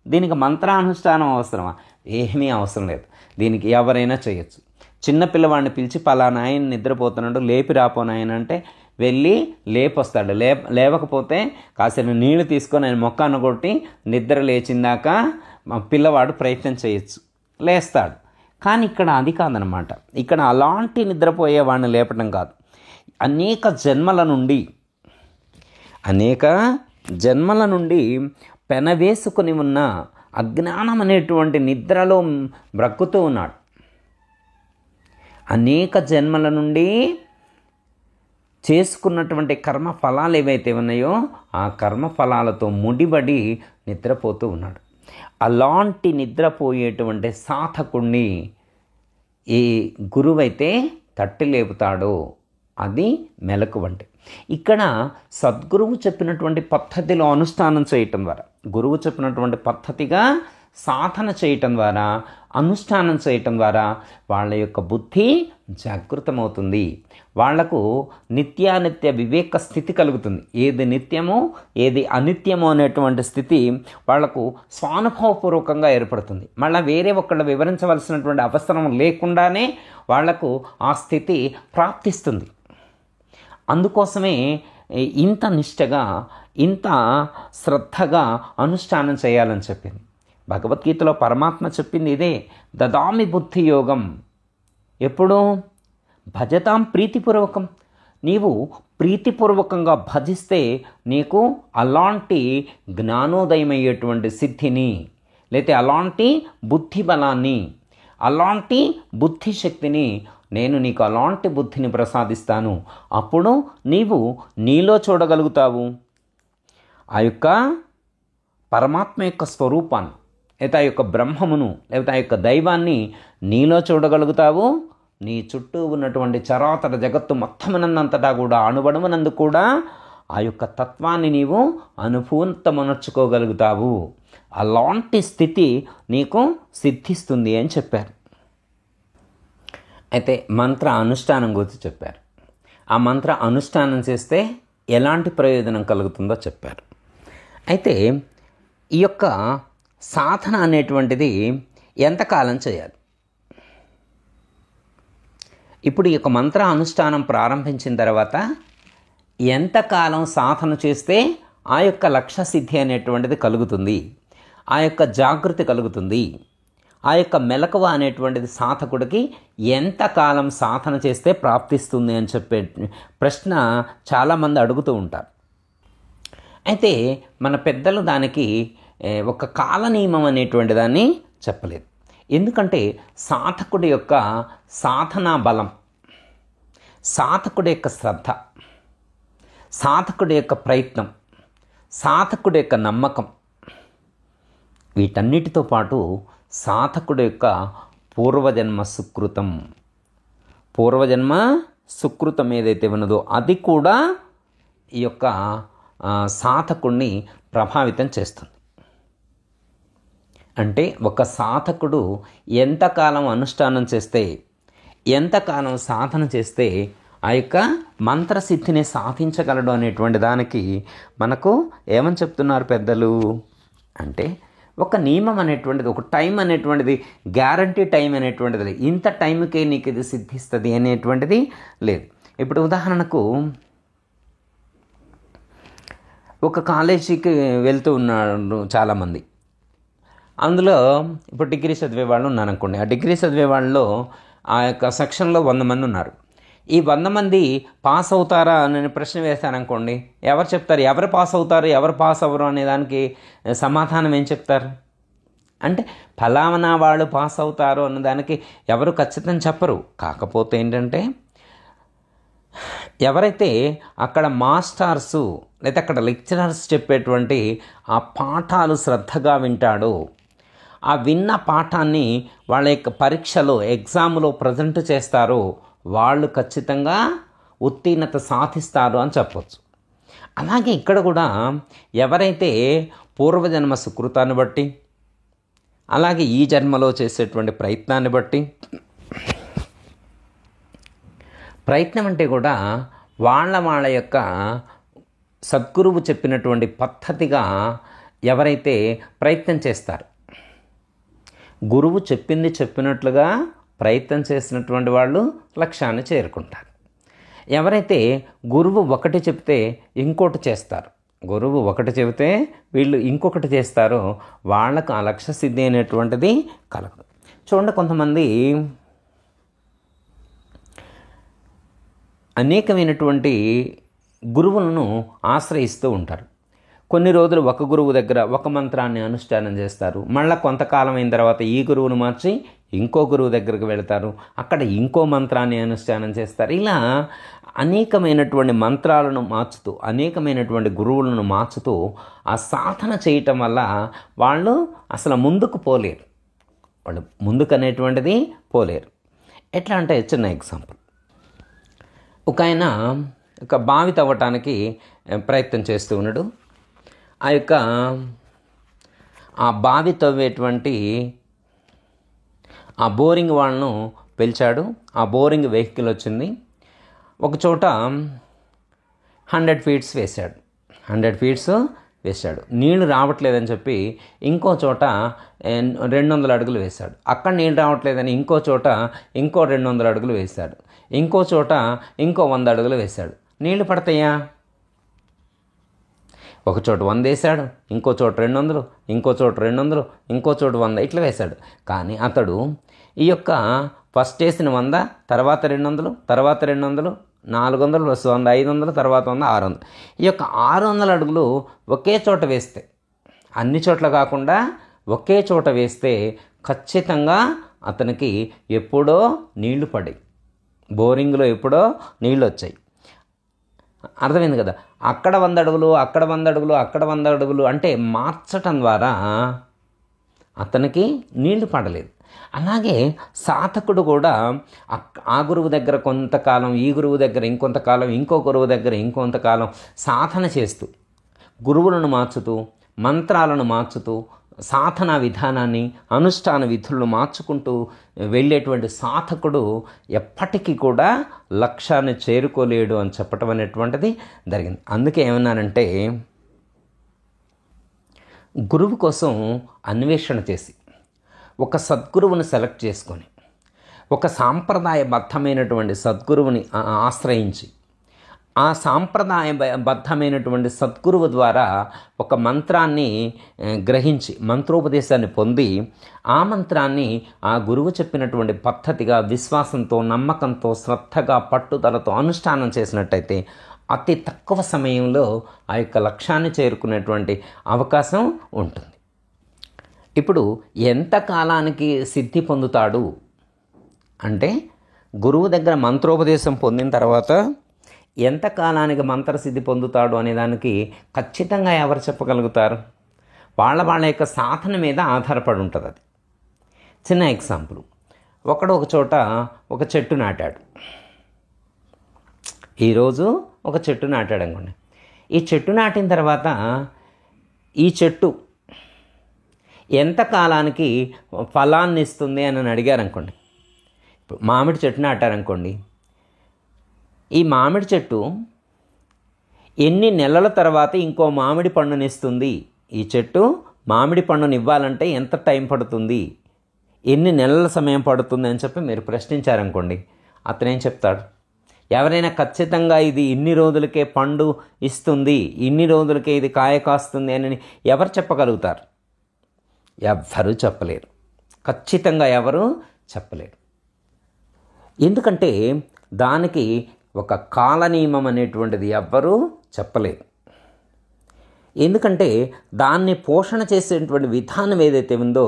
దీనికి మంత్రానుష్ఠానం అవసరమా? ఏమీ అవసరం లేదు. దీనికి ఎవరైనా చేయొచ్చు. చిన్న పిల్లవాడిని పిలిచి పలానా ఆయన నిద్రపోతున్నాడు లేపి రాపోనాయన అంటే వెళ్ళి లేపొస్తాడు. లేవకపోతే కాసేపు నీళ్లు తీసుకొని ఆయన మొక్కాను కొట్టి నిద్ర లేచిందాక పిల్లవాడు ప్రయత్నం చేయొచ్చు, లేస్తాడు. కానీ ఇక్కడ అది కాదనమాట. ఇక్కడ అలాంటి నిద్రపోయేవాడిని లేపడం కాదు. అనేక జన్మల నుండి పెనవేసుకొని ఉన్న అజ్ఞానం అనేటువంటి నిద్రలో బ్రక్కుతూ ఉన్నాడు. అనేక జన్మల నుండి చేసుకున్నటువంటి కర్మ ఫలాలు ఏవైతే ఉన్నాయో ఆ కర్మ ఫలాలతో ముడిబడి నిద్రపోతూ ఉన్నాడు. అలాంటి నిద్రపోయేటువంటి సాధకుణ్ణి ఏ గురువైతే తట్టి లేపుతాడో అది మెలకువంటి. ఇక్కడ సద్గురువు చెప్పినటువంటి పద్ధతిలో అనుష్ఠానం చేయటం ద్వారా, గురువు చెప్పినటువంటి పద్ధతిగా సాధన చేయటం ద్వారా, అనుష్ఠానం చేయటం ద్వారా వాళ్ళ యొక్క బుద్ధి జాగృతమవుతుంది. వాళ్లకు నిత్యానిత్య వివేక స్థితి కలుగుతుంది. ఏది నిత్యమో ఏది అనిత్యమో అనేటువంటి స్థితి వాళ్లకు స్వానుభవపూర్వకంగా ఏర్పడుతుంది. మళ్ళీ వేరే ఒకళ్ళు వివరించవలసినటువంటి అవసరం లేకుండానే వాళ్లకు ఆ స్థితి ప్రాప్తిస్తుంది. అందుకోసమే ఇంత నిష్టగా, ఇంత శ్రద్ధగా అనుష్ఠానం చేయాలని చెప్పింది. భగవద్గీతలో పరమాత్మ చెప్పింది ఇదే, దదామి బుద్ధి యోగం. ఎప్పుడు? భజతాం ప్రీతిపూర్వకం. నీవు ప్రీతిపూర్వకంగా భజిస్తే నీకు అలాంటి జ్ఞానోదయమయ్యేటువంటి సిద్ధిని, లేకపోతే అలాంటి బుద్ధి బలాన్ని, అలాంటి బుద్ధిశక్తిని నేను నీకు అలాంటి బుద్ధిని ప్రసాదిస్తాను. అప్పుడు నీవు నీలో చూడగలుగుతావు ఆ యొక్క పరమాత్మ యొక్క స్వరూపాన్ని, లేకపోతే ఆ యొక్క బ్రహ్మమును, లేకపోతే ఆ యొక్క దైవాన్ని నీలో చూడగలుగుతావు. నీ చుట్టూ ఉన్నటువంటి చరాచర జగత్తు మొత్తమునందంతటా కూడా, అణువణువునందు కూడా ఆ యొక్క తత్వాన్ని నీవు అనుభూతమనర్చుకోగలుగుతావు. అలాంటి స్థితి నీకు సిద్ధిస్తుంది అని చెప్పారు. అయితే మంత్ర అనుష్ఠానం గురించి చెప్పారు. ఆ మంత్ర అనుష్ఠానం చేస్తే ఎలాంటి ప్రయోజనం కలుగుతుందో చెప్పారు. అయితే ఈ యొక్క సాధన అనేటువంటిది ఎంతకాలం చేయాలి? ఇప్పుడు ఈ యొక్క మంత్ర అనుష్ఠానం ప్రారంభించిన తర్వాత ఎంతకాలం సాధన చేస్తే ఆ యొక్క లక్ష్య సిద్ధి అనేటువంటిది కలుగుతుంది, ఆ యొక్క జాగృతి కలుగుతుంది, ఆ యొక్క మెలకువ అనేటువంటిది సాధకుడికి ఎంతకాలం సాధన చేస్తే ప్రాప్తిస్తుంది అని చెప్పే ప్రశ్న చాలామంది అడుగుతూ ఉంటారు. అయితే మన పెద్దలు దానికి ఒక కాల నియమం అనేటువంటి దాన్ని చెప్పలేదు. ఎందుకంటే సాధకుడి యొక్క సాధనా బలం, సాధకుడి యొక్క శ్రద్ధ, సాధకుడి యొక్క ప్రయత్నం, సాధకుడి యొక్క నమ్మకం, వీటన్నిటితో పాటు సాధకుడి యొక్క పూర్వజన్మ సుకృతం ఏదైతే ఉన్నదో అది కూడా ఈ యొక్క సాధకుడిని ప్రభావితం చేస్తుంది. అంటే ఒక సాధకుడు ఎంతకాలం అనుష్ఠానం చేస్తే, ఎంతకాలం సాధన చేస్తే ఆ యొక్క మంత్రసిద్ధిని సాధించగలడు అనేటువంటి దానికి మనకు ఏమని చెప్తున్నారు పెద్దలు అంటే, ఒక నియమం అనేటువంటిది, ఒక టైం అనేటువంటిది, గ్యారంటీ టైం అనేటువంటిది లేదు. ఇంత టైంకే నీకు ఇది సిద్ధిస్తుంది అనేటువంటిది లేదు. ఇప్పుడు ఉదాహరణకు ఒక కాలేజీకి వెళ్తూ ఉన్నారు చాలామంది. అందులో ఇప్పుడు డిగ్రీ చదివే వాళ్ళు ఉన్నారనుకోండి. ఆ డిగ్రీ చదివే వాళ్ళలో ఆ యొక్క సెక్షన్లో 100 మంది ఉన్నారు. ఈ 100 మంది పాస్ అవుతారా అని ప్రశ్న వేస్తాననుకోండి, ఎవరు చెప్తారు? ఎవరు పాస్ అవుతారు, ఎవరు పాస్ అవ్వరు అనే దానికి సమాధానం ఏం చెప్తారు? అంటే ఫలానా వాళ్ళు పాస్ అవుతారు అన్న దానికి ఎవరు ఖచ్చితంగా చెప్పరు. కాకపోతే ఏంటంటే ఎవరైతే అక్కడ మాస్టర్సు లేదా అక్కడ లెక్చరర్స్ చెప్పేటువంటి ఆ పాఠాలు శ్రద్ధగా వింటాడో, ఆ విన్న పాఠాన్ని వాళ్ళ యొక్క పరీక్షలో ఎగ్జామ్లో ప్రజెంట్ చేస్తారో వాళ్ళు ఖచ్చితంగా ఉత్తీర్ణత సాధిస్తారు అని చెప్పవచ్చు. అలాగే ఇక్కడ కూడా ఎవరైతే పూర్వజన్మ సుకృతాన్ని బట్టి, అలాగే ఈ జన్మలో చేసేటువంటి ప్రయత్నాన్ని బట్టి, ప్రయత్నం అంటే కూడా వాళ్ళ యొక్క సద్గురువు చెప్పినటువంటి పద్ధతిగా ఎవరైతే ప్రయత్నం చేస్తారు, గురువు చెప్పింది చెప్పినట్లుగా ప్రయత్నం చేసినటువంటి వాళ్ళు లక్ష్యాన్ని చేరుకుంటారు. ఎవరైతే గురువు ఒకటి చెప్తే ఇంకోటి చేస్తారు, గురువు ఒకటి చెబితే వీళ్ళు ఇంకొకటి చేస్తారో వాళ్ళకు ఆ లక్ష్య సిద్ధి అనేటువంటిది కలగదు. చూడండి, కొంతమంది అనేకమైనటువంటి గురువులను ఆశ్రయిస్తూ ఉంటారు. కొన్ని రోజులు ఒక గురువు దగ్గర ఒక మంత్రాన్ని అనుష్ఠానం చేస్తారు. మళ్ళీ కొంతకాలం అయిన తర్వాత ఈ గురువును మార్చి ఇంకో గురువు దగ్గరికి వెళతారు, అక్కడ ఇంకో మంత్రాన్ని అనుష్ఠానం చేస్తారు. ఇలా అనేకమైనటువంటి మంత్రాలను మార్చుతూ, అనేకమైనటువంటి గురువులను మార్చుతూ ఆ సాధన చేయటం వల్ల వాళ్ళు అసలు ముందుకు పోలేరు. వాళ్ళు ముందుకు అనేటువంటిది పోలేరు. ఎట్లా అంటే చిన్న ఎగ్జాంపుల్, ఒక ఆయన ఒక బావి తవ్వటానికి ప్రయత్నం చేస్తూ ఉన్నాడు. ఆ బావి తవ్వేటువంటి ఆ బోరింగ్ వాళ్ళను పిలిచాడు. ఆ బోరింగ్ వెహికల్ వచ్చింది. ఒక చోట 100 ఫీట్స్ వేశాడు. 100 ఫీట్స్ వేశాడు. నీళ్లు రావట్లేదని చెప్పి ఇంకో చోట 200 అడుగులు వేశాడు. అక్కడ నీళ్ళు రావట్లేదని ఇంకో చోట ఇంకో 200 అడుగులు వేశాడు. ఇంకో చోట ఇంకో 100 అడుగులు వేశాడు. నీళ్లు పడతాయా? ఒక చోట 100 వేశాడు, ఇంకో చోట 200, ఇంకో చోట 200, ఇంకో చోట 100 ఇట్లా వేశాడు. కానీ అతడు ఈ యొక్క ఫస్ట్ వేసిన 100, తర్వాత 200, తర్వాత 200, 400 ప్లస్ 100 500, తర్వాత 100 600. ఈ యొక్క 600 అడుగులు ఒకే చోట వేస్తే, అన్ని చోట్ల కాకుండా ఒకే చోట వేస్తే ఖచ్చితంగా అతనికి ఎప్పుడో నీళ్లు పడి, బోరింగ్లో ఎప్పుడో నీళ్ళు వచ్చాయి. అర్థమైంది కదా? అక్కడ 100 అడుగులు, అక్కడ 100 అడుగులు, అక్కడ 100 అడుగులు అంటే మార్చటం ద్వారా అతనికి నీళ్లు పడలేదు. అలాగే సాధకుడు కూడా ఆ గురువు దగ్గర కొంతకాలం, ఈ గురువు దగ్గర ఇంకొంతకాలం, ఇంకో గురువు దగ్గర ఇంకొంతకాలం సాధన చేస్తూ, గురువులను మార్చుతూ, మంత్రాలను మార్చుతూ, సాధనా విధానాన్ని, అనుష్ఠాన విధులను మార్చుకుంటూ వెళ్ళేటువంటి సాధకుడు ఎప్పటికీ కూడా లక్ష్యాన్ని చేరుకోలేడు అని చెప్పటం అనేటువంటిది జరిగింది. అందుకే ఏమన్నానంటే, గురువు కోసం అన్వేషణ చేసి ఒక సద్గురువుని సెలెక్ట్ చేసుకొని ఒక సాంప్రదాయబద్ధమైనటువంటి సద్గురువుని ఆశ్రయించి ఆ సాంప్రదాయబద్ధమైనటువంటి సద్గురువు ద్వారా ఒక మంత్రాన్ని గ్రహించి మంత్రోపదేశాన్ని పొంది ఆ మంత్రాన్ని ఆ గురువు చెప్పినటువంటి పద్ధతిగా విశ్వాసంతో, నమ్మకంతో, శ్రద్ధగా, పట్టుదలతో అనుష్ఠానం చేసినట్టయితే అతి తక్కువ సమయంలో ఆ యొక్క లక్ష్యాన్ని చేరుకునేటువంటి అవకాశం ఉంటుంది. ఇప్పుడు ఎంత కాలానికి సిద్ధి పొందుతాడు అంటే, గురువు దగ్గర మంత్రోపదేశం పొందిన తర్వాత ఎంత కాలానికి మంత్రసిద్ధి పొందుతాడు అనే దానికి ఖచ్చితంగా ఎవరు చెప్పగలుగుతారు? వాళ్ళ యొక్క సాధన మీద ఆధారపడి ఉంటుంది. అది చిన్న ఎగ్జాంపుల్, ఒకడు ఒక చోట ఒక చెట్టు నాటాడు. ఈరోజు ఒక చెట్టు నాటాడు అనుకోండి. ఈ చెట్టు నాటిన తర్వాత ఈ చెట్టు ఎంత కాలానికి ఫలాన్ని ఇస్తుంది అని అడిగారు అనుకోండి. ఇప్పుడు మామిడి చెట్టు నాటారనుకోండి, ఈ మామిడి చెట్టు ఎన్ని నెలల తర్వాత ఇంకో మామిడి పండునిస్తుంది? ఈ చెట్టు మామిడి పండుని ఇవ్వాలంటే ఎంత టైం పడుతుంది, ఎన్ని నెలల సమయం పడుతుంది అని చెప్పి మీరు ప్రశ్నించారనుకోండి, అతనేం చెప్తాడు? ఎవరైనా ఖచ్చితంగా ఇది ఇన్ని రోజులకే పండు ఇస్తుంది, ఇన్ని రోజులకే ఇది కాయ కాస్తుంది అని ఎవరు చెప్పగలుగుతారు? ఎవ్వరూ చెప్పలేరు. ఖచ్చితంగా ఎవరు చెప్పలేరు. ఎందుకంటే దానికి ఒక కాలనియమం అనేటువంటిది ఎవ్వరూ చెప్పలేరు. ఎందుకంటే దాన్ని పోషణ చేసేటువంటి విధానం ఏదైతే ఉందో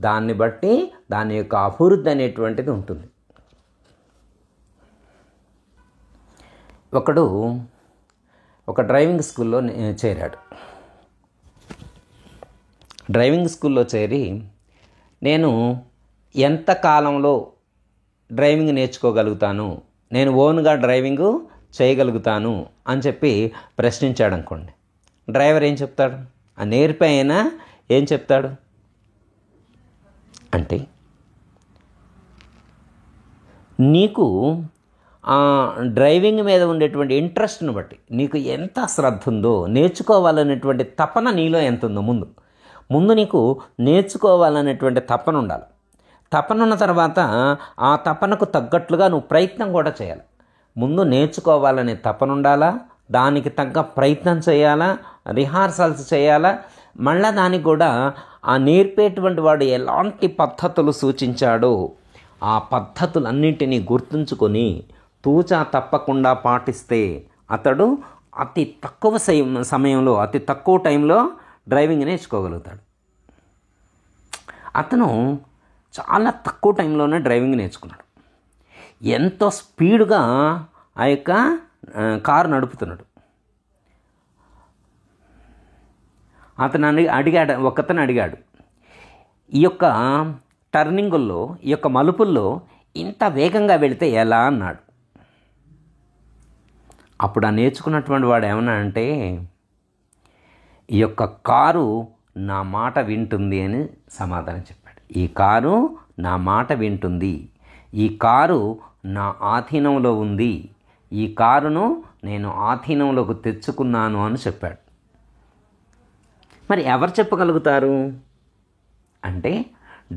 దాన్ని బట్టి దాని యొక్క అభివృద్ధి అనేటువంటిది ఉంటుంది. ఒకడు ఒక డ్రైవింగ్ స్కూల్లో చేరాడు. డ్రైవింగ్ స్కూల్లో చేరి నేను ఎంత కాలంలో డ్రైవింగ్ నేర్చుకోగలుగుతాను, నేను ఓన్గా డ్రైవింగ్ చేయగలుగుతాను అని చెప్పి ప్రశ్నించాడు అనుకోండి. డ్రైవర్ ఏం చెప్తాడు? ఆ నేర్పి అయినా ఏం చెప్తాడు అంటే, నీకు ఆ డ్రైవింగ్ మీద ఉండేటువంటి ఇంట్రెస్ట్ను బట్టి, నీకు ఎంత శ్రద్ధ ఉందో, నేర్చుకోవాలనేటువంటి తపన నీలో ఎంత ఉందో, ముందు నీకు నేర్చుకోవాలనేటువంటి తపన ఉండాలి. తపన ఉన్న తర్వాత ఆ తపనకు తగ్గట్లుగా నువ్వు ప్రయత్నం కూడా చేయాలి. ముందు నేర్చుకోవాలనే తపన ఉండాలా, దానికి తగ్గ ప్రయత్నం చేయాలా, రిహార్సల్స్ చేయాలా. మళ్ళీ దానికి కూడా ఆ నేర్పేటువంటి వాడు ఎలాంటి పద్ధతులు సూచించాడో ఆ పద్ధతులన్నింటినీ గుర్తుంచుకొని తూచా తప్పకుండా పాటిస్తే అతడు అతి తక్కువ సమయంలో, అతి తక్కువ టైంలో డ్రైవింగ్ నేర్చుకోగలుగుతాడు. అతను చాలా తక్కువ టైంలోనే డ్రైవింగ్ నేర్చుకున్నాడు. ఎంతో స్పీడ్గా ఆ యొక్క కారు నడుపుతున్నాడు. ఒకతను అడిగాడు, ఈ యొక్క టర్నింగుల్లో, ఈ యొక్క మలుపుల్లో ఇంత వేగంగా వెళితే ఎలా అన్నాడు. అప్పుడు ఆ నేర్చుకున్నటువంటి వాడు ఏమన్నా అంటే, ఈ యొక్క కారు నా మాట వింటుంది అని సమాధానం చెప్పాడు. ఈ కారు నా మాట వింటుంది, ఈ కారు నా ఆధీనంలో ఉంది, ఈ కారును నేను ఆధీనంలోకి తెచ్చుకున్నాను అని చెప్పాడు. మరి ఎవరు చెప్పగలుగుతారు అంటే,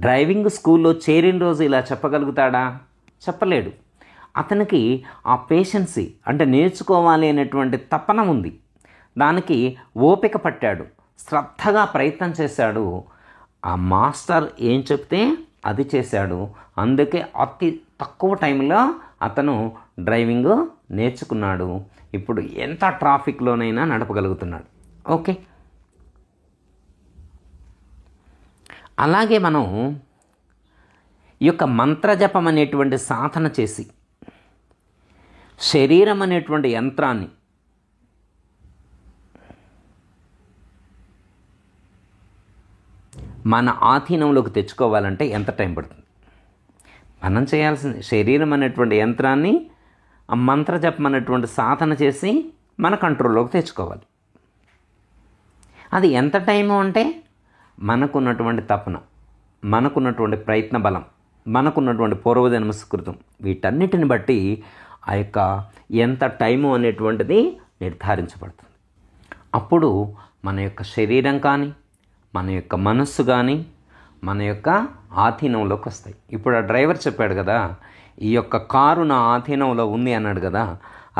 డ్రైవింగ్ స్కూల్లో చేరిన రోజు ఇలా చెప్పగలుగుతాడా? చెప్పలేడు. అతనికి ఆ పేషెన్సీ అంటే నేర్చుకోవాలి అనేటువంటి తపన ఉంది. దానికి ఓపిక పట్టాడు, శ్రద్ధగా ప్రయత్నం చేశాడు. ఆ మాస్టర్ ఏం చెప్తే అది చేశాడు. అందుకే అతి తక్కువ టైంలో అతను డ్రైవింగ్ నేర్చుకున్నాడు. ఇప్పుడు ఎంత ట్రాఫిక్లోనైనా నడపగలుగుతున్నాడు. ఓకే, అలాగే మనం ఈ యొక్క మంత్రజపం అనేటువంటి సాధన చేసి శరీరం అనేటువంటి యంత్రాన్ని మన ఆధీనంలోకి తెచ్చుకోవాలంటే ఎంత టైం పడుతుంది? మనం చేయాల్సింది శరీరం అనేటువంటి యంత్రాన్ని ఆ మంత్రజపం అనేటువంటి సాధన చేసి మన కంట్రోల్లోకి తెచ్చుకోవాలి. అది ఎంత టైము అంటే మనకున్నటువంటి తపన, మనకున్నటువంటి ప్రయత్న బలం, మనకున్నటువంటి పూర్వజన్మ సుకృతం, వీటన్నిటిని బట్టి ఆ యొక్క ఎంత టైము అనేటువంటిది నిర్ధారించబడుతుంది. అప్పుడు మన యొక్క శరీరం కానీ, మన యొక్క మనస్సు కానీ మన యొక్క ఆధీనంలోకి వస్తాయి. ఇప్పుడు ఆ డ్రైవర్ చెప్పాడు కదా, ఈ యొక్క కారు నా ఆధీనంలో ఉంది అన్నాడు కదా,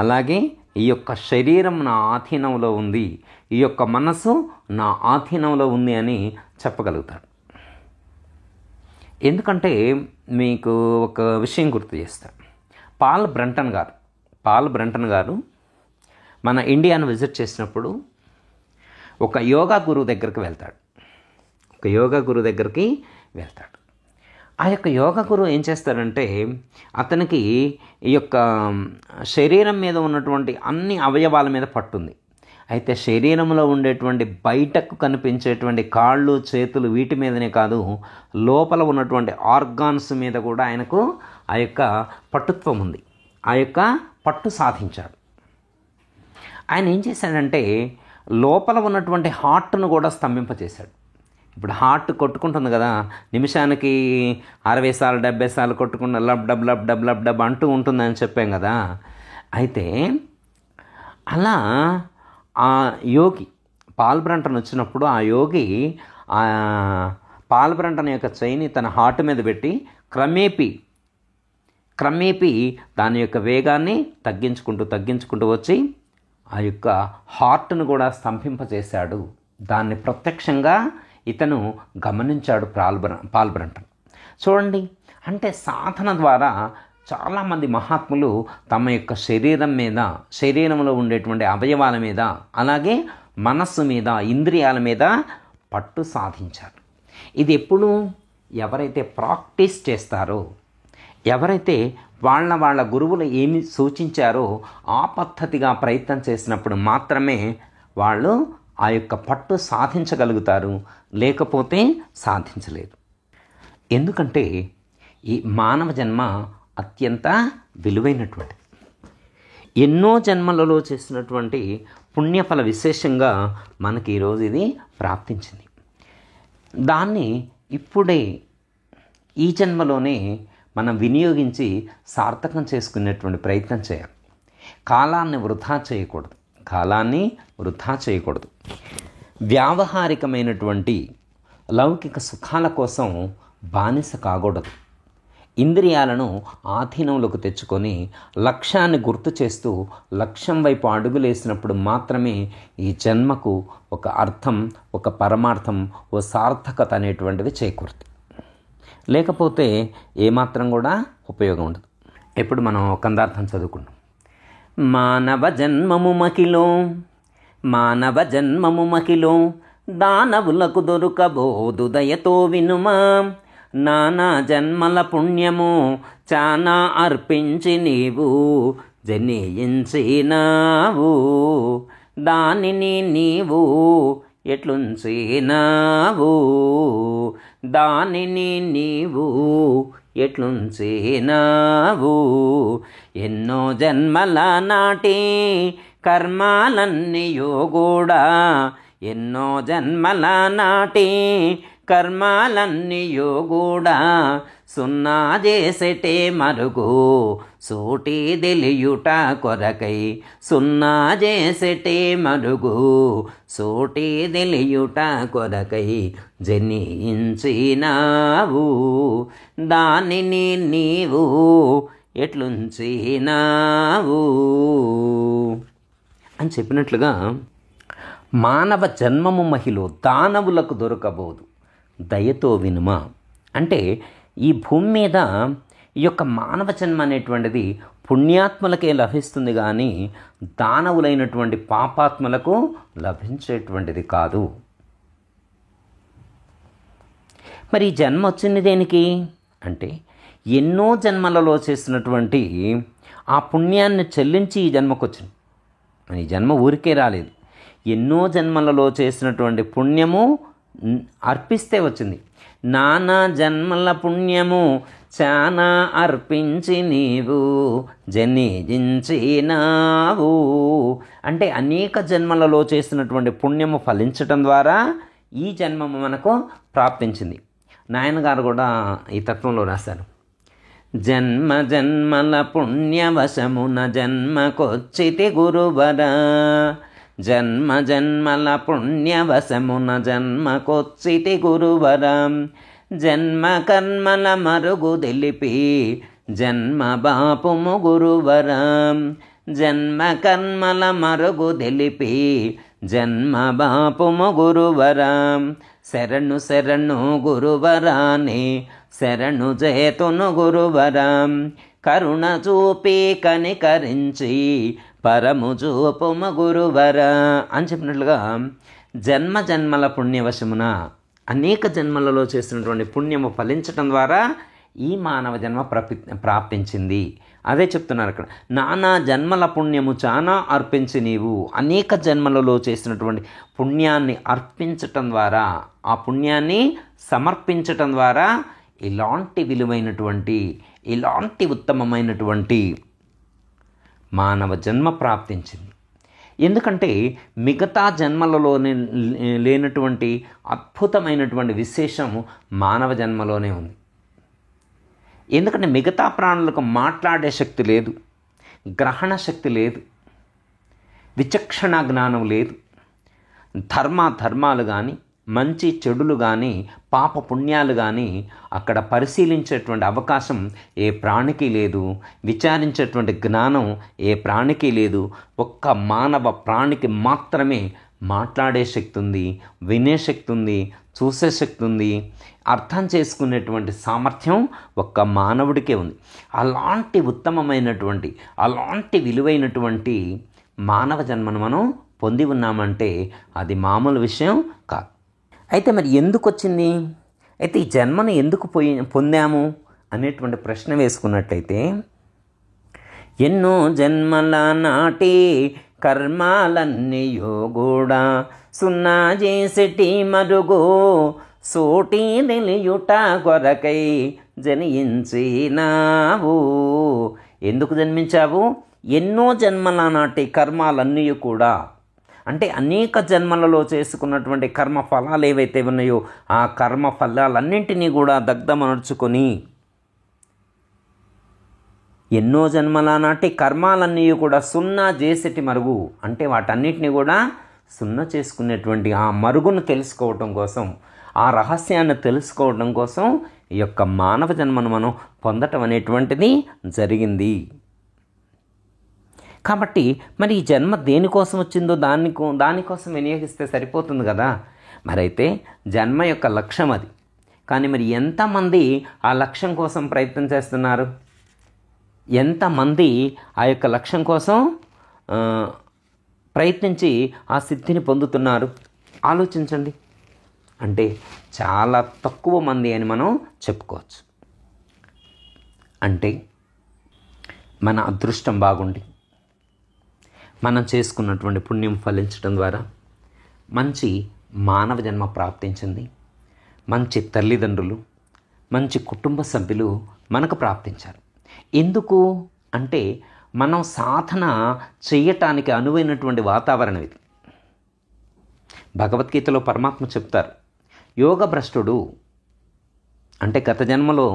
అలాగే ఈ యొక్క శరీరం నా ఆధీనంలో ఉంది, ఈ యొక్క మనసు నా ఆధీనంలో ఉంది అని చెప్పగలుగుతాడు. ఎందుకంటే మీకు ఒక విషయం గుర్తు చేస్తాను. పాల్ బ్రంటన్ గారు మన ఇండియాను విజిట్ చేసినప్పుడు ఒక యోగా గురువు దగ్గరికి వెళ్తాడు. ఆ యొక్క యోగా గురువు ఏం చేస్తారంటే అతనికి ఈ యొక్క శరీరం మీద ఉన్నటువంటి అన్ని అవయవాల మీద పట్టుంది. అయితే శరీరంలో ఉండేటువంటి బయటకు కనిపించేటువంటి కాళ్ళు, చేతులు వీటి మీదనే కాదు, లోపల ఉన్నటువంటి ఆర్గాన్స్ మీద కూడా ఆయనకు ఆ యొక్క పట్టుత్వం ఉంది. ఆ యొక్క పట్టు సాధించాడు. ఆయన ఏం చేశాడంటే లోపల ఉన్నటువంటి హార్ట్ను కూడా స్తంభింపచేశాడు. ఇప్పుడు హార్ట్ కొట్టుకుంటుంది కదా, నిమిషానికి 60 సార్లు 70 సార్లు కొట్టుకుంటూ lub dub lub dub lub dub అంటూ ఉంటుందని చెప్పాం కదా. అయితే అలా ఆ యోగి పాల్ బ్రంటన్ వచ్చినప్పుడు ఆ యోగి పాల్ బ్రంటన్ యొక్క చెయ్యిని తన హార్ట్ మీద పెట్టి క్రమేపీ దాని యొక్క వేగాన్ని తగ్గించుకుంటూ వచ్చి ఆ యొక్క హార్ట్ను కూడా స్తంభింపచేశాడు. దాన్ని ప్రత్యక్షంగా ఇతను గమనించాడు పాల్ బ్రంటన్. చూడండి, అంటే సాధన ద్వారా చాలామంది మహాత్ములు తమ యొక్క శరీరం మీద, శరీరంలో ఉండేటువంటి అవయవాల మీద, అలాగే మనస్సు మీద, ఇంద్రియాల మీద పట్టు సాధించారు. ఇది ఎప్పుడు ఎవరైతే ప్రాక్టీస్ చేస్తారో, ఎవరైతే వాళ్ళ గురువులు ఏమి సూచించారో ఆ పద్ధతిగా ప్రయత్నం చేసినప్పుడు మాత్రమే వాళ్ళు ఆ యొక్క పట్టు సాధించగలుగుతారు, లేకపోతే సాధించలేరు. ఎందుకంటే ఈ మానవ జన్మ అత్యంత విలువైనటువంటిది. ఎన్నో జన్మలలో చేసినటువంటి పుణ్యఫల విశేషంగా మనకి ఈరోజు ఇది ప్రాప్తించింది. దాన్ని ఇప్పుడే ఈ జన్మలోనే మనం వినియోగించి సార్థకం చేసుకునేటువంటి ప్రయత్నం చేయాలి. కాలాన్ని వృధా చేయకూడదు. వ్యావహారికమైనటువంటి లౌకిక సుఖాల కోసం బానిస కాకూడదు. ఇంద్రియాలను ఆధీనంలోకి తెచ్చుకొని లక్ష్యాన్ని గుర్తు చేస్తూ లక్ష్యం వైపు అడుగులేసినప్పుడు మాత్రమే ఈ జన్మకు ఒక అర్థం, ఒక పరమార్థం, ఓ సార్థకత అనేటువంటిది చేకూరుతుంది. లేకపోతే ఏమాత్రం కూడా ఉపయోగం ఉండదు. ఎప్పుడు మనం కందార్థం చదువుకున్నాం. మానవ జన్మము మకిలో దానవులకు దొరకబోదు దయతో వినుమా, నానా జన్మల పుణ్యము చానా అర్పించి నీవు జనించినావు, దానిని నీవు ఎట్లుంచినావు, ఎన్నో జన్మల నాటి కర్మాలన్నీయో కూడా, సున్నా చేసేటే మరుగు సూటి తెలియుట కొరకై, జనించినావు, దానిని నీవు ఎట్లుంచినావు అని చెప్పినట్లుగా మానవ జన్మము మహిళ దానవులకు దొరకబోదు దయతో వినుమా. అంటే ఈ భూమి మీద ఈ యొక్క మానవ జన్మ అనేటువంటిది పుణ్యాత్ములకే లభిస్తుంది, కానీ దానవులైనటువంటి పాపాత్ములకు లభించేటువంటిది కాదు. మరి ఈ జన్మ వచ్చింది దేనికి అంటే ఎన్నో జన్మలలో చేసినటువంటి ఆ పుణ్యాన్ని చెల్లించి ఈ జన్మకు వచ్చింది. ఈ జన్మ ఊరికే రాలేదు. ఎన్నో జన్మలలో చేసినటువంటి పుణ్యము అర్పిస్తే వచ్చింది. నానా జన్మల పుణ్యము చానా అర్పించి నీవు జనించినావు. అంటే అనేక జన్మలలో చేసినటువంటి పుణ్యము ఫలించటం ద్వారా ఈ జన్మ మనకు ప్రాప్తించింది. నాయనగారు కూడా ఈ తత్వంలో రాశారు. జన్మ జన్మల పుణ్యవశమున జన్మకొచ్చితి గురువర, జన్మ జన్మల పుణ్యవశమున జన్మకొచ్చితి గురువర, జన్మ కర్మల మరుగు తెలిపి జన్మ బాపుము గురువర, జన్మ కర్మల మరుగు తెలిపి జన్మ బాపుము గురువర, శరణు శరణు గురువరాని శరణు జయతును గురువర, కరుణ చూపి కనికరించి పరము చూపుము గురువర అని చెప్పినట్లుగా జన్మ జన్మల పుణ్యవశమున అనేక జన్మలలో చేసినటువంటి పుణ్యము ఫలించటం ద్వారా ఈ మానవ జన్మ ప్రాప్తించింది. అదే చెప్తున్నారు అక్కడ. నానా జన్మల పుణ్యము చానా అర్పించి నీవు, అనేక జన్మలలో చేసినటువంటి పుణ్యాన్ని అర్పించటం ద్వారా, ఆ పుణ్యాన్ని సమర్పించటం ద్వారా ఇలాంటి విలువైనటువంటి, ఇలాంటి ఉత్తమమైనటువంటి మానవ జన్మ ప్రాప్తించింది. ఎందుకంటే మిగతా జన్మలలో లేనటువంటి అద్భుతమైనటువంటి విశేషం మానవ జన్మలోనే ఉంది. ఎందుకంటే మిగతా ప్రాణులకు మాట్లాడే శక్తి లేదు, గ్రహణ శక్తి లేదు, విచక్షణ జ్ఞానం లేదు, ధర్మాలు కానీ, మంచి చెడులు కానీ, పాప పుణ్యాలు కానీ అక్కడ పరిశీలించేటువంటి అవకాశం ఏ ప్రాణికి లేదు, విచారించేటువంటి జ్ఞానం ఏ ప్రాణికి లేదు. ఒక్క మానవ ప్రాణికి మాత్రమే మాట్లాడే శక్తి ఉంది, వినే శక్తి ఉంది, చూసే శక్తి ఉంది, అర్థం చేసుకునేటువంటి సామర్థ్యం ఒక్క మానవుడికే ఉంది. అలాంటి ఉత్తమమైనటువంటి, అలాంటి విలువైనటువంటి మానవ జన్మను మనం పొంది ఉన్నామంటే అది మామూలు విషయం కాదు. అయితే మరి ఎందుకు వచ్చింది? అయితే ఈ జన్మను ఎందుకు పొందాము అనేటువంటి ప్రశ్న వేసుకున్నట్లయితే, ఎన్నో జన్మల నాటి కర్మాలన్నీయో కూడా సున్నా చేసేటి మరుగు సోటి తెలియుట కొరకై జనించినావు. ఎందుకు జన్మించావు? ఎన్నో జన్మల నాటి కర్మాలన్నీ కూడా, అంటే అనేక జన్మలలో చేసుకున్నటువంటి కర్మ ఫలాలు ఏవైతే ఉన్నాయో ఆ కర్మ ఫలాలన్నింటినీ కూడా దగ్ధమనర్చుకొని, ఎన్నో జన్మల నాటి కర్మాలన్నీ కూడా సున్నా చేసేటి మరుగు, అంటే వాటన్నిటిని కూడా సున్నా చేసుకునేటువంటి ఆ మరుగును తెలుసుకోవటం కోసం, ఆ రహస్యాన్ని తెలుసుకోవడం కోసం ఈ యొక్క మానవ జన్మను మనం పొందటం అనేటువంటిది జరిగింది. కాబట్టి మరి ఈ జన్మ దేనికోసం వచ్చిందో దానికోసం వినియోగిస్తే సరిపోతుంది కదా. మరైతే జన్మ యొక్క లక్ష్యం అది. కానీ మరి ఎంతమంది ఆ లక్ష్యం కోసం ప్రయత్నం చేస్తున్నారు? ఎంతమంది ఆ యొక్క లక్ష్యం కోసం ప్రయత్నించి ఆ సిద్ధిని పొందుతున్నారు? ఆలోచించండి. అంటే చాలా తక్కువ మంది అని మనం చెప్పుకోవచ్చు. అంటే మన అదృష్టం బాగుండి, మనం చేసుకున్నటువంటి పుణ్యం ఫలించడం ద్వారా మంచి మానవ జన్మ ప్రాప్తించింది. మంచి తల్లిదండ్రులు, మంచి కుటుంబ సభ్యులు మనకు ప్రాప్తించారు. ఎందుకు అంటే మనం సాధన చేయటానికి అనువైనటువంటి వాతావరణం ఇది. భగవద్గీతలో పరమాత్మ చెప్తారు, యోగ భ్రష్టుడు అంటే గత జన్మలో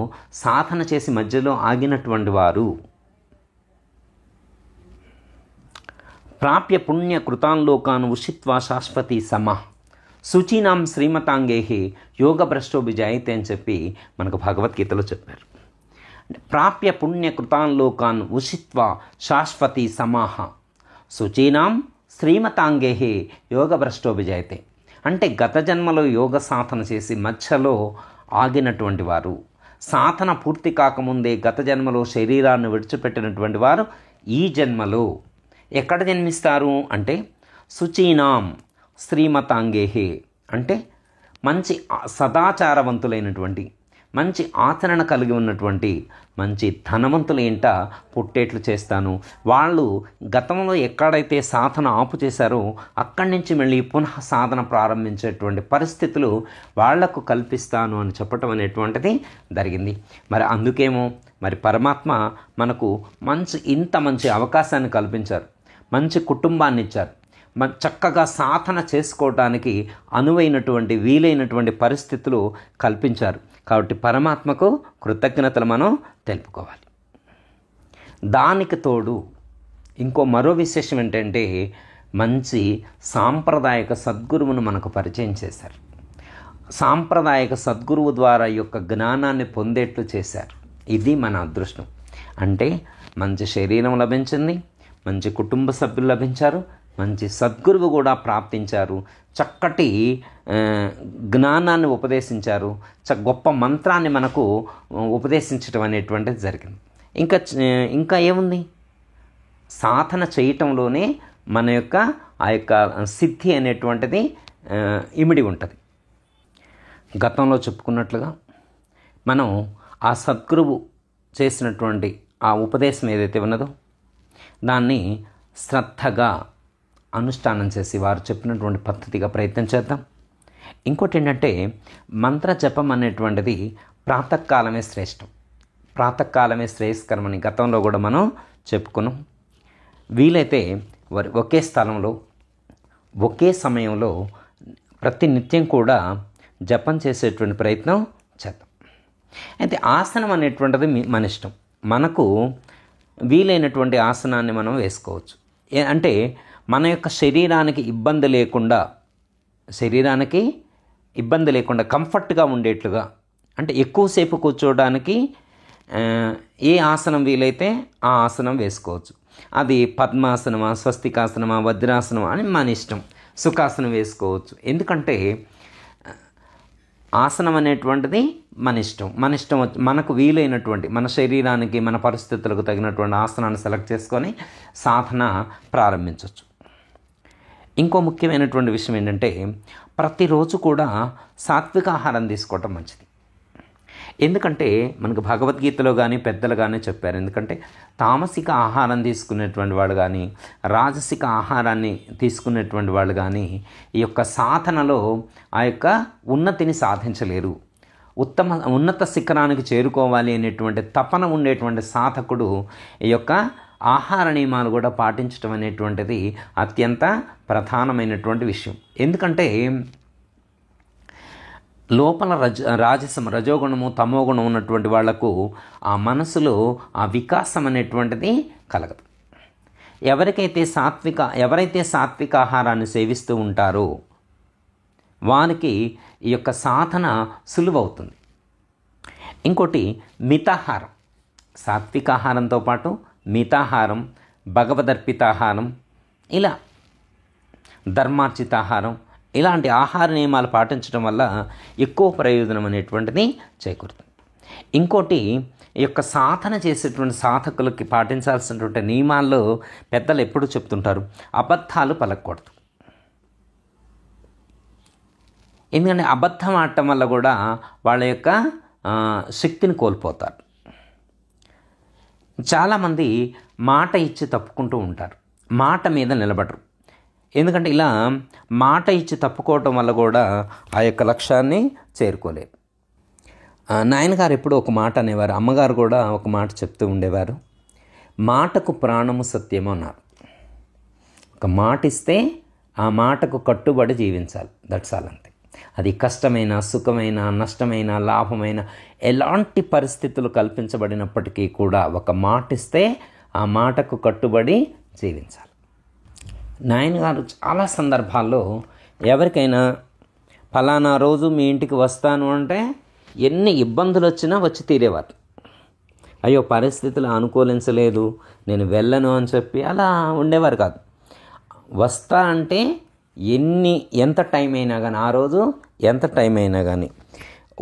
సాధన చేసి మధ్యలో ఆగినటువంటి వారు, ప్రాప్య పుణ్య కృతాన్లోకాన్ ఉషిత్వా శాశ్వతి సమః శుచీనాం శ్రీమతాంగేహి యోగ భ్రష్టోభిజాయితే అని చెప్పి మనకు భగవద్గీతలో చెప్పారు. ప్రాప్య పుణ్య కృతాన్లోకాన్ ఉషిత్వా శాశ్వతి సమాహ శుచీనాం శ్రీమతాంగేహి యోగ భ్రష్టోభిజాయితే. అంటే గత జన్మలో యోగ సాధన చేసి మధ్యలో ఆగినటువంటి వారు, సాధన పూర్తి కాకముందే గత జన్మలో శరీరాన్ని విడిచిపెట్టినటువంటి వారు ఈ జన్మలో ఎక్కడ జన్మిస్తారు అంటే శుచీనాం శ్రీమతాంగేహే, అంటే మంచి సదాచారవంతులైనటువంటి, మంచి ఆచరణ కలిగి ఉన్నటువంటి మంచి ధనవంతులు ఏంట పుట్టేట్లు చేస్తాను. వాళ్ళు గతంలో ఎక్కడైతే సాధన ఆపు చేశారో అక్కడి నుంచి మళ్ళీ పునః సాధన ప్రారంభించేటువంటి పరిస్థితులు వాళ్లకు కల్పిస్తాను అని చెప్పటం అనేటువంటిది జరిగింది. మరి అందుకేమో మరి పరమాత్మ మనకు ఇంత మంచి అవకాశాన్ని కల్పించారు, మంచి కుటుంబాన్ని ఇచ్చారు, చక్కగా సాధన చేసుకోవటానికి అనువైనటువంటి వీలైనటువంటి పరిస్థితులు కల్పించారు. కాబట్టి పరమాత్మకు కృతజ్ఞతలు మనం తెలుపుకోవాలి. దానికి తోడు మరో విశేషం ఏంటంటే, మంచి సాంప్రదాయక సద్గురువును మనకు పరిచయం చేశారు. సాంప్రదాయక సద్గురువు ద్వారా ఈ యొక్క జ్ఞానాన్ని పొందేట్లు చేశారు. ఇది మన అదృష్టం. అంటే మంచి శరీరం లభించింది, మంచి కుటుంబ సభ్యులు లభించారు, మంచి సద్గురువు కూడా ప్రాప్తించారు, చక్కటి జ్ఞానాన్ని ఉపదేశించారు, గొప్ప మంత్రాన్ని మనకు ఉపదేశించడం అనేటువంటిది జరిగింది. ఇంకా ఏముంది? సాధన చేయటంలోనే మన యొక్క ఆ యొక్క సిద్ధి అనేటువంటిది ఇమిడి ఉంటుంది. గతంలో చెప్పుకున్నట్లుగా మనం ఆ సద్గురువు చేసినటువంటి ఆ ఉపదేశం ఏదైతే ఉన్నదో దాన్ని శ్రద్ధగా అనుష్ఠానం చేసి వారు చెప్పినటువంటి పద్ధతిగా ప్రయత్నం చేద్దాం. ఇంకోటి ఏంటంటే, మంత్ర జపం అనేటువంటిది ప్రాతకాలమే శ్రేష్టం. ప్రాతకాలమే శ్రేయస్కరమని గతంలో కూడా మనం చెప్పుకున్నాం. వీలైతే ఒకే స్థలంలో ఒకే సమయంలో ప్రతి నిత్యం కూడా జపం చేసేటువంటి ప్రయత్నం చేద్దాం. అయితే ఆసనం అనేటువంటిది మన ఇష్టం. మనకు వీలైనటువంటి ఆసనాన్ని మనం వేసుకోవచ్చు. అంటే మన యొక్క శరీరానికి ఇబ్బంది లేకుండా కంఫర్ట్గా ఉండేట్లుగా, అంటే ఎక్కువసేపు కూర్చోవడానికి ఏ ఆసనం వీలైతే ఆ ఆసనం వేసుకోవచ్చు. అది పద్మాసనమా, స్వస్తికాసనమా, వజ్రాసనమా అని మన ఇష్టం. సుఖాసనం వేసుకోవచ్చు. ఎందుకంటే ఆసనం అనేటువంటిది మన ఇష్టం. మనకు వీలైనటువంటి, మన శరీరానికి మన పరిస్థితులకు తగినటువంటి ఆసనాన్ని సెలెక్ట్ చేసుకొని సాధన ప్రారంభించవచ్చు. ఇంకో ముఖ్యమైనటువంటి విషయం ఏంటంటే, ప్రతిరోజు కూడా సాత్విక ఆహారం తీసుకోవటం మంచిది. ఎందుకంటే మనకు భగవద్గీతలో కానీ పెద్దలు కానీ చెప్పారు. ఎందుకంటే తామసిక ఆహారం తీసుకునేటువంటి వాళ్ళు కానీ, రాజసిక ఆహారాన్ని తీసుకునేటువంటి వాళ్ళు కానీ ఈ యొక్క సాధనలో ఆ యొక్క ఉన్నతిని సాధించలేరు. ఉన్నత శిఖరానికి చేరుకోవాలి అనేటువంటి తపన ఉండేటువంటి సాధకుడు ఈ యొక్క ఆహార నియమాలు కూడా పాటించడం అనేటువంటిది అత్యంత ప్రధానమైనటువంటి విషయం. ఎందుకంటే లోపల రాజసం, రజోగుణము, తమోగుణం ఉన్నటువంటి వాళ్లకు ఆ మనసులో ఆ వికాసం అనేటువంటిది కలగదు. ఎవరైతే సాత్విక ఆహారాన్ని సేవిస్తూ ఉంటారో వారికి ఈ యొక్క సాధన సులువవుతుంది. ఇంకోటి మితాహారం. సాత్విక ఆహారంతో పాటు మితాహారం, భగవదర్పితాహారం, ఇలా ధర్మార్జితాహారం, ఇలాంటి ఆహార నియమాలు పాటించడం వల్ల ఎక్కువ ప్రయోజనం అనేటువంటిది చేకూరుతుంది. ఇంకోటి, ఈ యొక్క సాధన చేసేటువంటి సాధకులకి పాటించాల్సినటువంటి నియమాల్లో పెద్దలు ఎప్పుడు చెప్తుంటారు, అబద్ధాలు పలకూడదు. ఎందుకంటే అబద్ధం ఆడటం వల్ల కూడా వాళ్ళ యొక్క శక్తిని కోల్పోతారు. చాలామంది మాట ఇచ్చి తప్పుకుంటూ ఉంటారు, మాట మీద నిలబడరు. ఎందుకంటే ఇలా మాట ఇచ్చి తప్పుకోవటం వల్ల కూడా ఆ యొక్క లక్ష్యాన్ని చేరుకోలేరు. నాయనగారు ఎప్పుడూ ఒక మాట అనేవారు, అమ్మగారు కూడా ఒక మాట చెప్తూ ఉండేవారు, మాటకు ప్రాణము సత్యము అన్నారు. ఒక మాట ఇస్తే ఆ మాటకు కట్టుబడి జీవించాలి. దట్స్ ఆల్, అంతే. అది కష్టమైన, సుఖమైన, నష్టమైన, లాభమైన, ఎలాంటి పరిస్థితులు కల్పించబడినప్పటికీ కూడా ఒక మాట ఇస్తే ఆ మాటకు కట్టుబడి జీవించాలి. నాయనగారు చాలా సందర్భాల్లో ఎవరికైనా ఫలానా రోజు మీ ఇంటికి వస్తాను అంటే ఎన్ని ఇబ్బందులు వచ్చినా వచ్చి తీరేవారు. అయ్యో పరిస్థితులు అనుకూలించలేదు, నేను వెళ్ళను అని చెప్పి అలా ఉండేవారు కాదు. వస్తా అంటే ఎంత టైం అయినా కానీ, ఆ రోజు ఎంత టైం అయినా కానీ,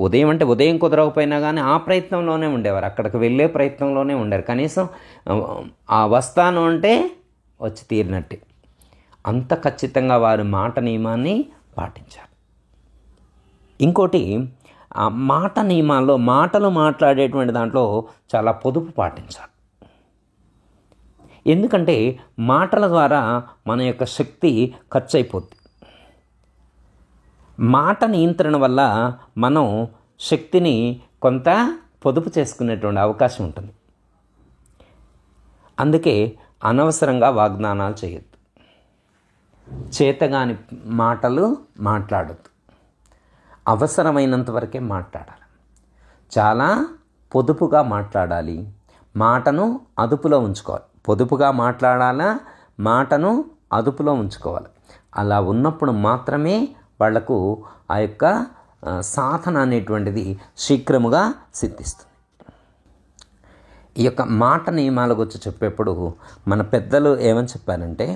ఉదయం అంటే ఉదయం కుదరకపోయినా కానీ ఆ ప్రయత్నంలోనే ఉండేవారు, అక్కడికి వెళ్ళే ప్రయత్నంలోనే ఉండేవారు. కనీసం ఆ వస్తాను అంటే వచ్చి తీరినట్టే. అంత ఖచ్చితంగా వారి మాట నియమాన్ని పాటించారు. ఇంకోటి, ఆ మాట నియమాల్లో మాటలు మాట్లాడేటువంటి దాంట్లో చాలా పొదుపు పాటించాలి. ఎందుకంటే మాటల ద్వారా మన యొక్క శక్తి ఖర్చు అయిపోద్ది. మాట నియంత్రణ వల్ల మనం శక్తిని కొంత పొదుపు చేసుకునేటువంటి అవకాశం ఉంటుంది. అందుకే అనవసరంగా వాగ్దానాలు చేయొద్దు. చేతగాని మాటలు మాట్లాడొద్దు. అవసరమైనంత వరకే మాట్లాడాలి. చాలా పొదుపుగా మాట్లాడాలి. మాటను అదుపులో ఉంచుకోవాలి. పొదుపుగా మాట్లాడాలా, మాటను అదుపులో ఉంచుకోవాలి. అలా ఉన్నప్పుడు మాత్రమే వాళ్లకు ఆ యొక్క సాధన అనేటువంటిది శీఘ్రముగా సిద్ధిస్తుంది. ఈ యొక్క మాట నియమాల గురించి చెప్పేప్పుడు మన పెద్దలు ఏమని చెప్పారంటే,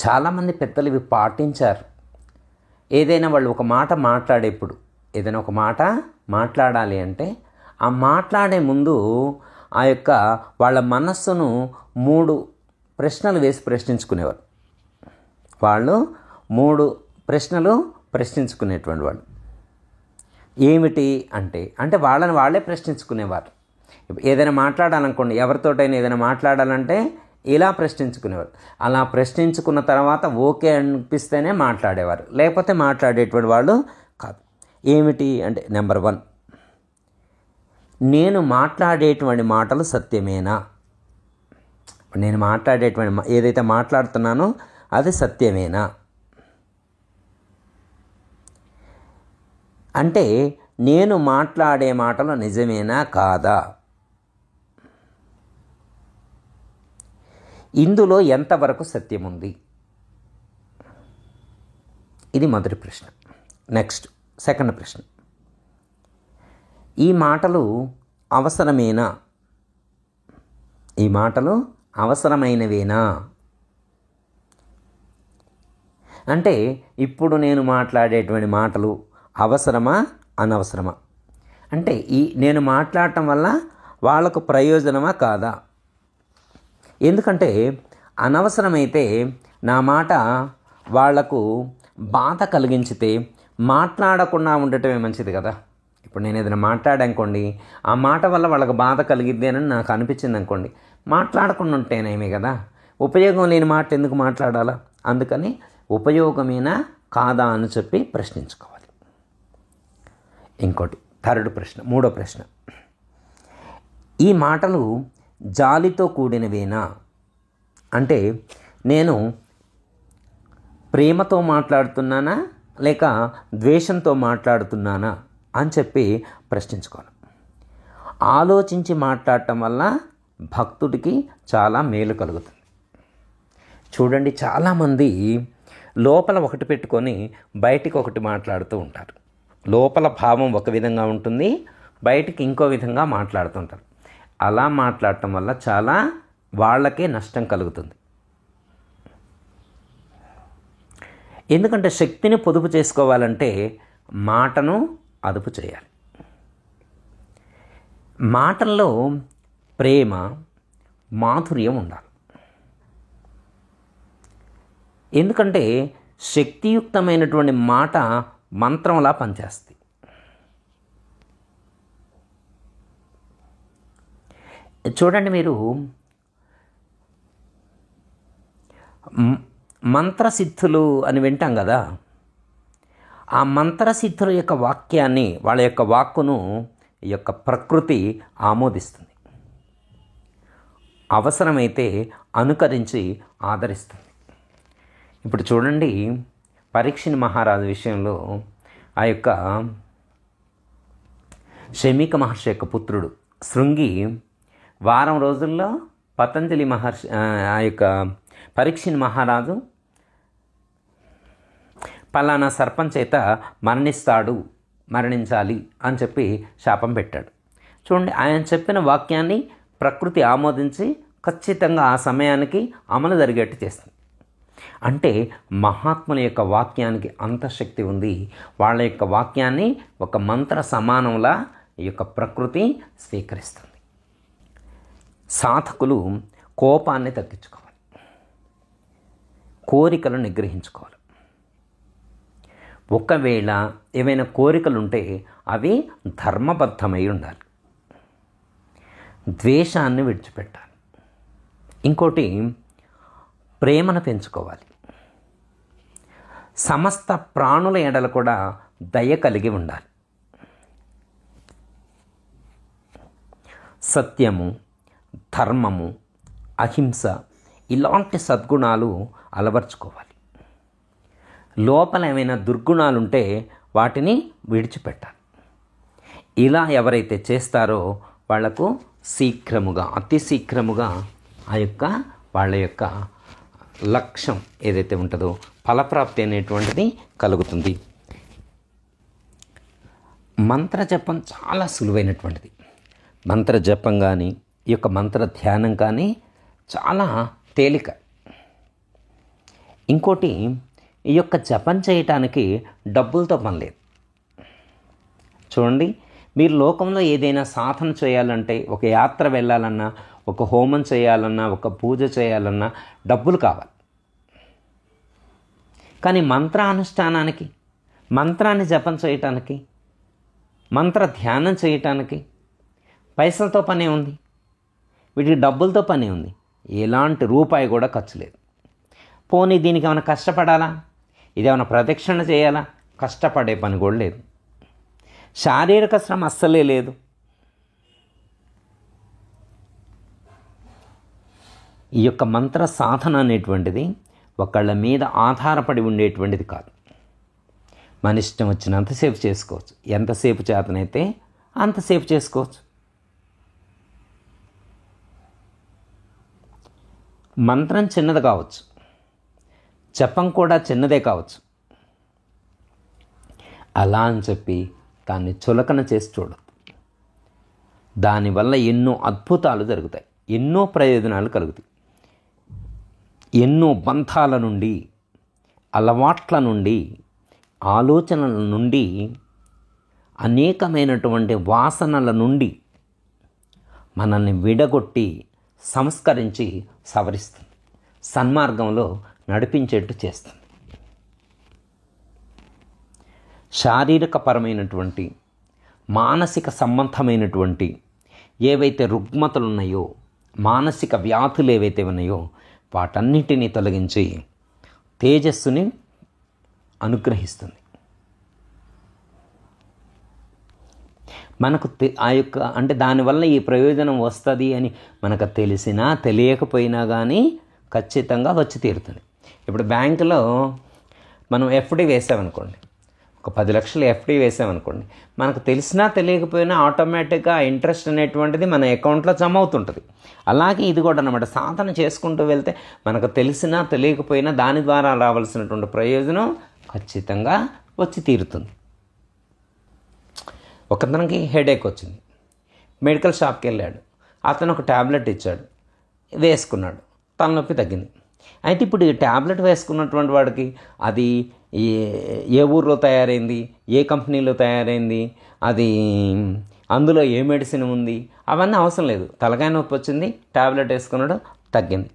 చాలామంది పెద్దలు ఇవి పాటించారు. ఏదైనా వాళ్ళు ఒక మాట మాట్లాడేప్పుడు, ఏదైనా ఒక మాట మాట్లాడాలి అంటే ఆ మాట్లాడే ముందు ఆ యొక్క వాళ్ళ మనస్సును 3 ప్రశ్నలు వేసి ప్రశ్నించుకునేవారు. వాళ్ళు 3 ప్రశ్నలు ప్రశ్నించుకునేటువంటి వాళ్ళు. ఏమిటి అంటే వాళ్ళని వాళ్ళే ప్రశ్నించుకునేవారు. ఏదైనా మాట్లాడాలనుకోండి, ఎవరితోటైనా ఏదైనా మాట్లాడాలంటే ఇలా ప్రశ్నించుకునేవారు. అలా ప్రశ్నించుకున్న తర్వాత ఓకే అనిపిస్తేనే మాట్లాడేవారు, లేకపోతే మాట్లాడేటువంటి వాళ్ళు కాదు. ఏమిటి అంటే, నెంబర్ 1, నేను మాట్లాడేటువంటి మాటలు సత్యమేనా? నేను మాట్లాడేటువంటి ఏదైతే మాట్లాడుతున్నానో అది సత్యమేనా? అంటే నేను మాట్లాడే మాటలు నిజమేనా కాదా? ఇందులో ఎంతవరకు సత్యం ఉంది? ఇది మొదటి ప్రశ్న. నెక్స్ట్, సెకండ్ ప్రశ్న, ఈ మాటలు అవసరమేనా? ఈ మాటలు అవసరమైనవేనా? అంటే ఇప్పుడు నేను మాట్లాడేటువంటి మాటలు అవసరమా అనవసరమా? అంటే నేను మాట్లాడటం వల్ల వాళ్ళకు ప్రయోజనమా కాదా? ఎందుకంటే అనవసరమైతే నా మాట వాళ్లకు బాధ కలిగించితే మాట్లాడకుండా ఉండటమే మంచిది కదా. ఇప్పుడు నేను ఏదైనా మాట్లాడానుకోండి, ఆ మాట వల్ల వాళ్ళకి బాధ కలిగిద్ది అని నాకు అనిపించింది అనుకోండి, మాట్లాడకుండా ఉంటేనేమే కదా. ఉపయోగం లేని మాట ఎందుకు మాట్లాడాలా? అందుకని ఉపయోగమేనా కాదా అని చెప్పి ప్రశ్నించుకోవాలి. ఇంకోటి, మూడో ప్రశ్న, ఈ మాటలు జాలితో కూడినవేనా? అంటే నేను ప్రేమతో మాట్లాడుతున్నానా లేక ద్వేషంతో మాట్లాడుతున్నానా అని చెప్పి ప్రశ్నించుకోవాలి. ఆలోచించి మాట్లాడటం వల్ల భక్తుడికి చాలా మేలు కలుగుతుంది. చూడండి, చాలామంది లోపల ఒకటి పెట్టుకొని బయటికి ఒకటి మాట్లాడుతూ ఉంటారు. లోపల భావం ఒక విధంగా ఉంటుంది, బయటికి ఇంకో విధంగా మాట్లాడుతుంటారు. అలా మాట్లాడటం వల్ల చాలా వాళ్ళకే నష్టం కలుగుతుంది. ఎందుకంటే శక్తిని పొదుపు చేసుకోవాలంటే మాటను అదుపు చేయాలి. మాటల్లో ప్రేమ, మాధుర్యం ఉండాలి. ఎందుకంటే శక్తియుక్తమైనటువంటి మాట మంత్రంలా పనిచేస్తుంది. చూడండి, మీరు మంత్రసిద్ధులు అని వింటాం కదా. ఆ మంత్రసిద్ధుల యొక్క వాక్యాన్ని, వాళ్ళ యొక్క వాక్కును ఈ యొక్క ప్రకృతి ఆమోదిస్తుంది. అవసరమైతే అనుకరించి ఆదరిస్తుంది. ఇప్పుడు చూడండి, పరీక్షిత్ మహారాజు విషయంలో ఆ యొక్క శమీక మహర్షి యొక్క పుత్రుడు శృంగి వారం రోజుల్లో పతంజలి మహర్షి ఆ యొక్క పరీక్షిత్ మహారాజు పలానా సర్పం చేత మరణించాలి అని చెప్పి శాపం పెట్టాడు. చూడండి, ఆయన చెప్పిన వాక్యాన్ని ప్రకృతి ఆమోదించి ఖచ్చితంగా ఆ సమయానికి అమలు జరిగేట్టు చేస్తుంది. అంటే మహాత్ముల యొక్క వాక్యానికి అంత శక్తి ఉంది. వాళ్ళ యొక్క వాక్యాన్ని ఒక మంత్ర సమానంలా ఈ యొక్క ప్రకృతి స్వీకరిస్తుంది. సాధకులు కోపాన్ని తగ్గించుకోవాలి, కోరికలను నిగ్రహించుకోవాలి. ఒకవేళ ఏవైనా కోరికలు ఉంటే అవి ధర్మబద్ధమై ఉండాలి. ద్వేషాన్ని విడిచిపెట్టాలి. ఇంకోటి, ప్రేమను పెంచుకోవాలి. సమస్త ప్రాణుల ఎడల కూడా దయ కలిగి ఉండాలి. సత్యము, ధర్మము, అహింస ఇలాంటి సద్గుణాలు అలవర్చుకోవాలి. లోపల ఏమైనా దుర్గుణాలు ఉంటే వాటిని విడిచిపెట్టాలి. ఇలా ఎవరైతే చేస్తారో వాళ్లకు శీఘ్రముగా, అతి శీఘ్రముగా వాళ్ళ యొక్క లక్ష్యం ఏదైతే ఉంటుందో ఫలప్రాప్తి అనేటువంటిది కలుగుతుంది. మంత్ర జపం చాలా సులువైనటువంటిది. మంత్ర జపం కానీ, ఈ యొక్క మంత్ర ధ్యానం కానీ చాలా తేలిక. ఇంకోటి, ఈ యొక్క జపం చేయటానికి డబ్బులతో పని లేదు. చూడండి, మీరు లోకంలో ఏదైనా సాధన చేయాలంటే, ఒక యాత్ర వెళ్ళాలన్నా, ఒక హోమం చేయాలన్నా, ఒక పూజ చేయాలన్నా డబ్బులు కావాలి. కానీ మంత్రానుష్ఠానానికి, మంత్రాన్ని జపం చేయటానికి, మంత్ర ధ్యానం చేయటానికి పైసలతో పనే ఉంది, వీటికి డబ్బులతో పనే ఉంది. ఎలాంటి రూపాయి కూడా ఖర్చు లేదు. పోనీ దీనికి ఏమైనా కష్టపడాలా, ఇదేమైనా ప్రదక్షిణ చేయాలా, కష్టపడే పని కూడా లేదు. శారీరక శ్రమ అస్సలే లేదు. ఈ యొక్క మంత్ర సాధన అనేటువంటిది ఒకళ్ళ మీద ఆధారపడి ఉండేటువంటిది కాదు. మన ఇష్టం వచ్చినంతసేపు చేసుకోవచ్చు. ఎంతసేపు చేతనైతే అంతసేపు చేసుకోవచ్చు. మంత్రం చిన్నది కావచ్చు, జపం కూడా చిన్నదే కావచ్చు. అలా అని చెప్పి దాన్ని చులకన చేసి చూడదు. దానివల్ల ఎన్నో అద్భుతాలు జరుగుతాయి, ఎన్నో ప్రయోజనాలు కలుగుతాయి. ఎన్నో బంధాల నుండి, అలవాట్ల నుండి, ఆలోచనల నుండి, అనేకమైనటువంటి వాసనల నుండి మనల్ని విడగొట్టి సంస్కరించి సవరిస్తుంది, సన్మార్గంలో నడిపించేట్టు చేస్తుంది. శారీరకపరమైనటువంటి, మానసిక సంబంధమైనటువంటి ఏవైతే రుగ్మతలు ఉన్నాయో, మానసిక వ్యాధులు ఏవైతే ఉన్నాయో వాటన్నిటినీ తొలగించి తేజస్సుని అనుగ్రహిస్తుంది. మనకు అంటే దానివల్ల ఈ ప్రయోజనం వస్తుంది అని మనకు తెలిసినా తెలియకపోయినా కానీ ఖచ్చితంగా వచ్చి తీరుతుంది. ఇప్పుడు బ్యాంకులో మనం ఎఫ్డి వేసామనుకోండి, ఒక 10 లక్షలు ఎఫ్డి వేసామనుకోండి, మనకు తెలిసినా తెలియకపోయినా ఆటోమేటిక్గా ఇంట్రెస్ట్ అనేటువంటిది మన అకౌంట్లో జమ అవుతుంటుంది. అలాగే ఇది కూడా అన్నమాట. సాధన చేసుకుంటూ వెళ్తే మనకు తెలిసినా తెలియకపోయినా దాని ద్వారా రావాల్సినటువంటి ప్రయోజనం ఖచ్చితంగా వచ్చి తీరుతుంది. ఒకతనికి హెడేక్ వచ్చింది, మెడికల్ షాప్కి వెళ్ళాడు, అతను ఒక ట్యాబ్లెట్ ఇచ్చాడు, వేసుకున్నాడు, తలనొప్పి తగ్గింది. అయితే ఇప్పుడు ఈ ట్యాబ్లెట్ వేసుకున్నటువంటి వాడికి అది ఏ ఊర్లో తయారైంది, ఏ కంపెనీలో తయారైంది, అది అందులో ఏ మెడిసిన్ ఉంది, అవన్నీ అవసరం లేదు. తలకాయ నొప్పి వచ్చింది, ట్యాబ్లెట్ వేసుకున్నాడు, తగ్గింది.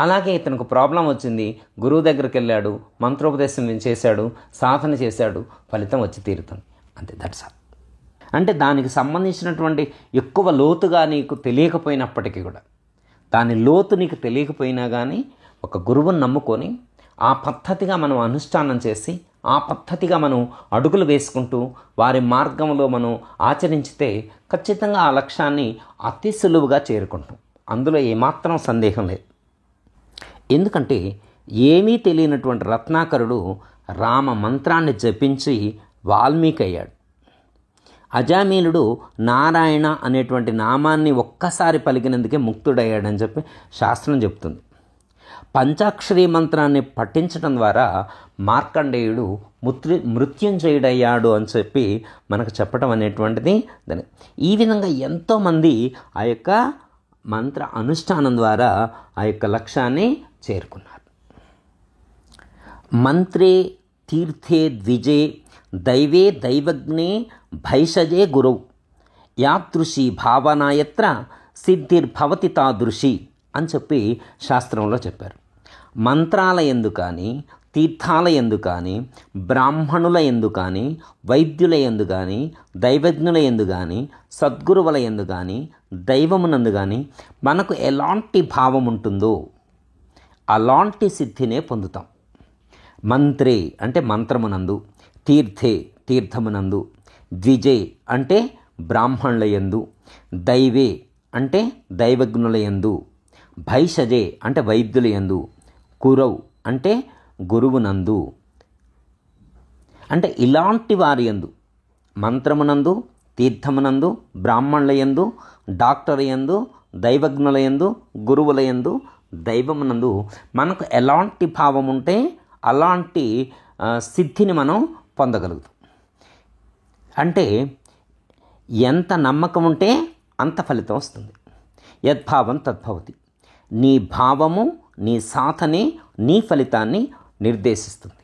అలాగే ఇతనికి ప్రాబ్లం వచ్చింది, గురువు దగ్గరికి వెళ్ళాడు, మంత్రోపదేశం చేశాడు, సాధన చేశాడు, ఫలితం వచ్చి తీరుతుంది. అంతే, దట్స్ ఆల్. అంటే దానికి సంబంధించినటువంటి ఎక్కువ లోతుగా నీకు తెలియకపోయినప్పటికీ కూడా, దాని లోతు నీకు తెలియకపోయినా కానీ ఒక గురువుని నమ్ముకొని ఆ పద్ధతిగా మనం అనుష్ఠానం చేసి, ఆ పద్ధతిగా మనం అడుగులు వేసుకుంటూ వారి మార్గంలో మనం ఆచరించితే ఖచ్చితంగా ఆ లక్ష్యాన్ని అతి సులువుగా చేరుకుంటాం. అందులో ఏమాత్రం సందేహం లేదు. ఎందుకంటే ఏమీ తెలియనటువంటి రత్నాకరుడు రామ మంత్రాన్ని జపించి వాల్మీకి అయ్యాడు. అజామీలుడు నారాయణ అనేటువంటి నామాన్ని ఒక్కసారి పలికినందుకే ముక్తుడయ్యాడని చెప్పి శాస్త్రం చెప్తుంది. పంచాక్షరీ మంత్రాన్ని పఠించడం ద్వారా మార్కండేయుడు మృత్యుంజయుడయ్యాడు అని చెప్పి మనకు చెప్పడం అనేటువంటిది దాని. ఈ విధంగా ఎంతోమంది ఆ యొక్క మంత్ర అనుష్ఠానం ద్వారా ఆ యొక్క లక్ష్యాన్ని చేరుకున్నారు. మంత్రే తీర్థే ద్విజే దైవే దైవజ్ఞే భైషజే గురౌ యాదృశి భావనాయత్ర సిద్ధిర్భవతి తాదృశి అని చెప్పి శాస్త్రంలో చెప్పారు. మంత్రాల యందు కానీ, తీర్థాల యందు కానీ, బ్రాహ్మణుల యందు కానీ, వైద్యుల యందు కానీ, దైవజ్ఞుల యందు కానీ, సద్గురువుల యందు కానీ, దైవమునందు కానీ మనకు ఎలాంటి భావం ఉంటుందో అలాంటి సిద్ధినే పొందుతాం. మంత్రే అంటే మంత్రమునందు, తీర్థే తీర్థమునందు, ద్విజే అంటే బ్రాహ్మణుల యందు, దైవే అంటే దైవజ్ఞుల యందు, భైషజే అంటే వైద్యుల యందు, కురవ్ అంటే గురువునందు, అంటే ఇలాంటి వారి యందు, మంత్రమునందు, తీర్థమునందు, బ్రాహ్మణుల యందు, డాక్టర్ యందు, దైవజ్ఞుల యందు, గురువుల యందు, దైవమునందు మనకు ఎలాంటి భావం ఉంటే అలాంటి సిద్ధిని మనం పొందగలుగుతాం. అంటే ఎంత నమ్మకం ఉంటే అంత ఫలితం వస్తుంది. యద్భావం తద్భవతి. నీ భావము, నీ సాధనే నీ ఫలితాన్ని నిర్దేశిస్తుంది.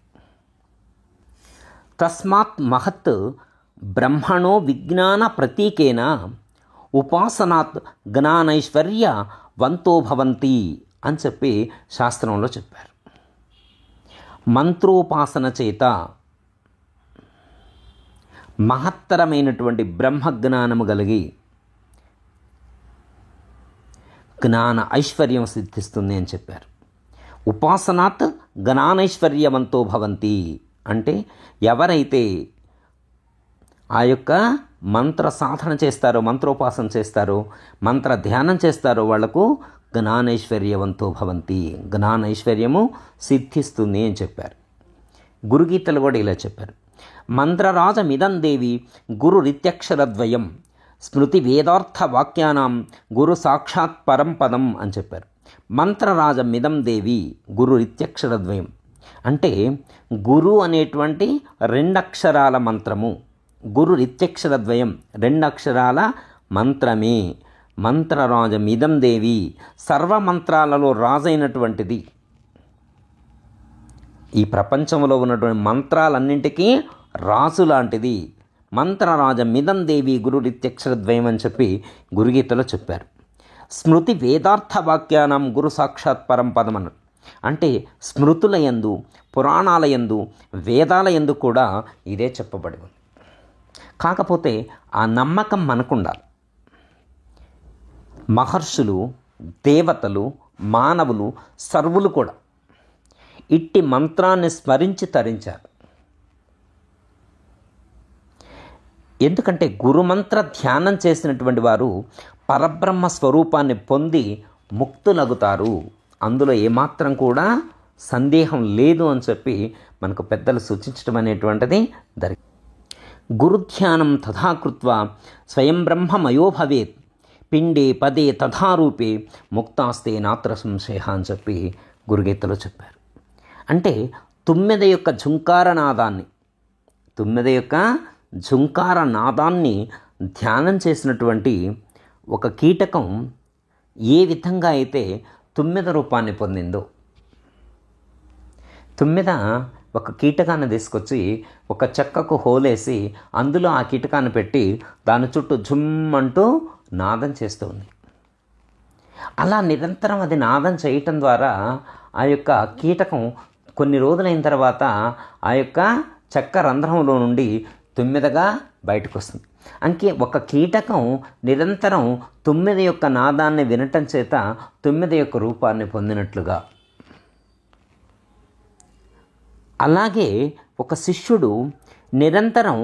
తస్మాత్ మహత్ బ్రహ్మణో విజ్ఞాన ప్రతీకేన ఉపాసనాత్ జ్ఞానైశ్వర్య వంతో భవంతి అని చెప్పి శాస్త్రంలో చెప్పారు. మంత్రోపాసన చేత మహత్తరమైనటువంటి బ్రహ్మజ్ఞానము కలిగి జ్ఞాన ఐశ్వర్యం సిద్ధిస్తుంది అని చెప్పారు. ఉపాసనాత్ జ్ఞానైశ్వర్యవంతో భవంతి అంటే ఎవరైతే ఆ యొక్క మంత్ర సాధన చేస్తారో, మంత్రోపాసన చేస్తారో, మంత్ర ధ్యానం చేస్తారో వాళ్లకు జ్ఞానైశ్వర్యవంతో భవంతి, జ్ఞానైశ్వర్యము సిద్ధిస్తుంది అని చెప్పారు. గురుగీతలు కూడా ఇలా చెప్పారు. మంత్రరాజమిదం దేవి గురు రిత్యక్షరద్వయం స్మృతి వేదార్థ వాక్యానాం గురు సాక్షాత్ పరం పదం అని చెప్పారు. మంత్రరాజమిదం దేవి గురు రిత్యక్షరద్వయం అంటే గురు అనేటువంటి 2 అక్షరాల మంత్రము, గురు రిత్యక్షరద్వయం 2 అక్షరాల మంత్రమే. మంత్రరాజమిదం దేవి సర్వమంత్రాలలో రాజైనటువంటిది. ఈ ప్రపంచంలో ఉన్నటువంటి మంత్రాలన్నింటికీ రాజు లాంటిది. మంత్రరాజమిదం దేవి గురు రిత్యక్షరద్వయం అని చెప్పి గురుగీతలో చెప్పారు. స్మృతి వేదార్థ వాక్యానం గురు సాక్షాత్ పరం పదం అన్నారు. అంటే స్మృతుల యందు, పురాణాల యందు, వేదాల యందు కూడా ఇదే చెప్పబడి ఉంది. కాకపోతే ఆ నమ్మకం మనకుండాలి. మహర్షులు, దేవతలు, మానవులు సర్వులు కూడా ఇట్టి మంత్రాన్ని స్మరించి తరించారు. ఎందుకంటే గురుమంత్ర ధ్యానం చేసినటువంటి వారు పరబ్రహ్మ స్వరూపాన్ని పొంది ముక్తులగుతారు. అందులో ఏమాత్రం కూడా సందేహం లేదు అని చెప్పి మనకు పెద్దలు సూచించడం అనేటువంటిది జరిగింది. గురుధ్యానం తథా కృత్వా స్వయం బ్రహ్మమయో భవేత్ పిండే పదే తథారూపే ముక్తాస్తే నాత్ర సంశయ అని చెప్పి గురుగీతలో చెప్పారు. అంటే తుమ్మెద యొక్క ఝుంకార నాదాన్ని ధ్యానం చేసినటువంటి ఒక కీటకం ఏ విధంగా అయితే తుమ్మెద రూపాన్ని పొందిందో, తుమ్మెద ఒక కీటకాన్ని తీసుకొచ్చి ఒక చెక్కకు హోలేసి అందులో ఆ కీటకాన్ని పెట్టి దాని చుట్టూ జుమ్మంటూ నాదం చేస్తుంది. అలా నిరంతరం అది నాదం చేయటం ద్వారా ఆ యొక్క కీటకం కొన్ని రోజులైన తర్వాత ఆ యొక్క చెక్క రంధ్రంలో నుండి తుమ్మెదగా బయటకు వస్తుంది. అంటే ఒక కీటకం నిరంతరం తుమ్మెద యొక్క నాదాన్ని వినటం చేత తుమ్మెద యొక్క రూపాన్ని పొందినట్లుగా, అలాగే ఒక శిష్యుడు నిరంతరం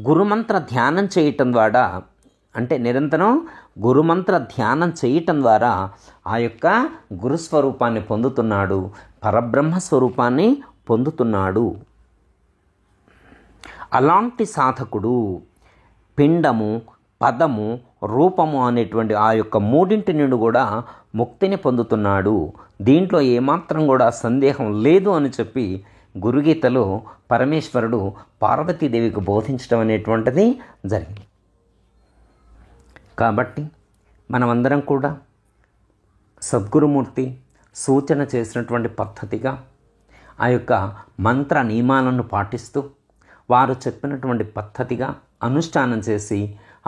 గురుమంత్ర ధ్యానం చేయటం ద్వారా, అంటే నిరంతరం గురుమంత్ర ధ్యానం చేయటం ద్వారా ఆ యొక్క గురుస్వరూపాన్ని పొందుతున్నాడు, పరబ్రహ్మ స్వరూపాన్ని పొందుతున్నాడు. అలాంటి సాధకుడు పిండము, పదము, రూపము అనేటువంటి ఆ యొక్క మూడింటి నుండి కూడా ముక్తిని పొందుతున్నాడు. దీంట్లో ఏమాత్రం కూడా సందేహం లేదు అని చెప్పి గురుగీతలో పరమేశ్వరుడు పార్వతీదేవికి బోధించడం అనేటువంటిది జరిగింది. కాబట్టి మనమందరం కూడా సద్గురుమూర్తి సూచన చేసినటువంటి పద్ధతిగా ఆ యొక్క మంత్ర నియమాలను పాటిస్తూ వారు చెప్పినటువంటి పద్ధతిగా అనుష్ఠానం చేసి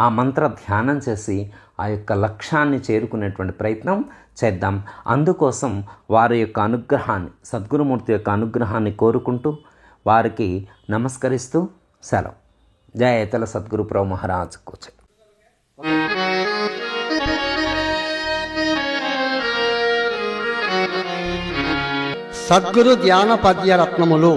ఆ మంత్ర ధ్యానం చేసి ఆ యొక్క లక్ష్యాన్ని చేరుకునేటువంటి ప్రయత్నం చేద్దాం. అందుకోసం వారి యొక్క అనుగ్రహాన్ని, సద్గురుమూర్తి యొక్క అనుగ్రహాన్ని కోరుకుంటూ వారికి నమస్కరిస్తూ సెలవు. జయ సద్గురు ప్రభు మహారాజ్ కూర్చో. సద్గురు ధ్యాన పద్యరత్నములు.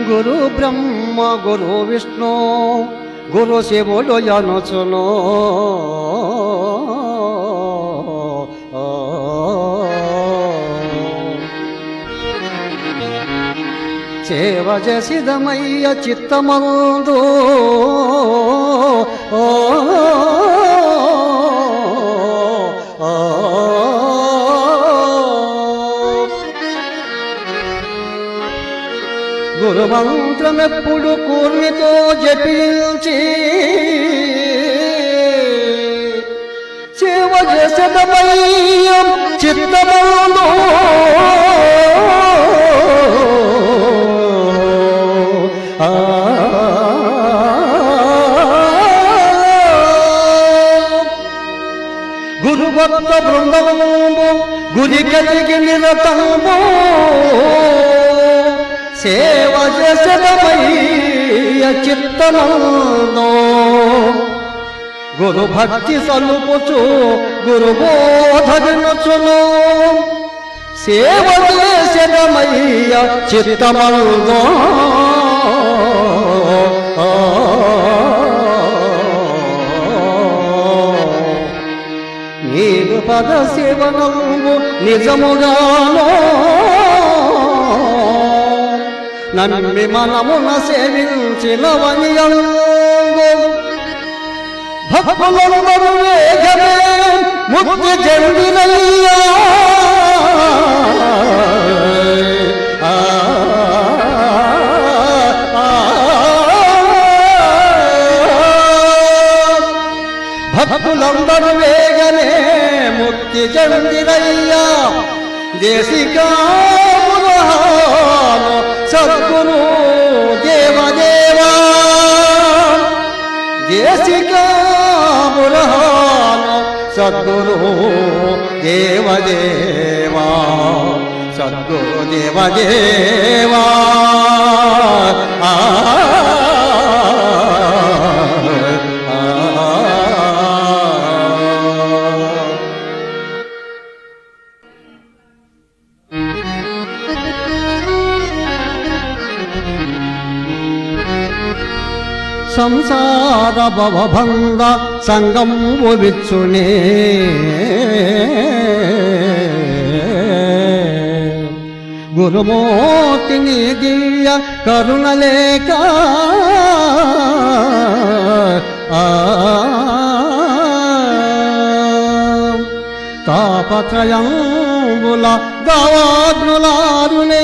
గురు బ్రహ్మ గురు విష్ణు గురు శివుడు యనుచును సేవ చేసిదమయ్య చిత్తమందు గురు మంత్రమెప్పుడు కూర్మితో జపించి సేవ చేసిదమయ్య చిత్తమందు గురుభక్త బృందము గురి కలిగి నిరతము సేవ చేసడమయ్య చిత్తమందో గురు భక్తి సలుపుచు గురు బోధనుచును సేవ చేసడమయ్య చిత్తమందో నీదు పద సేవనము నిజముగానో నమ్మి మనమున సేవించినవనియంగు భక్తులందరూ వేగమే ముక్తి చెందినయ్యా భక్తులందరూ వేగనే ముక్తి చెందినయ్యా దేశికాను సద్గురు దేవదేవా దేశికాను సద్గురు దేవదేవా సద్గురు దేవదేవా సంసార భవభంగ సంగము విచ్చునే గురుమూర్తిని దివ్య కరుణలేక తాపత్రయంబుల దావాగ్నులారునే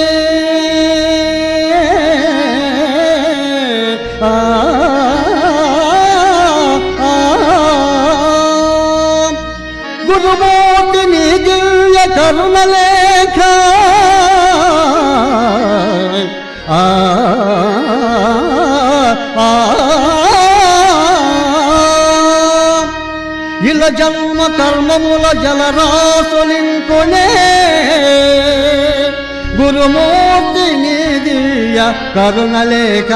గురుమూర్తిని దివ్య కరుణలేఖ ఇల జన్మ కర్మముల జలరాసులింకొనే గురుమూర్తిని దివ్య కరుణలేఖ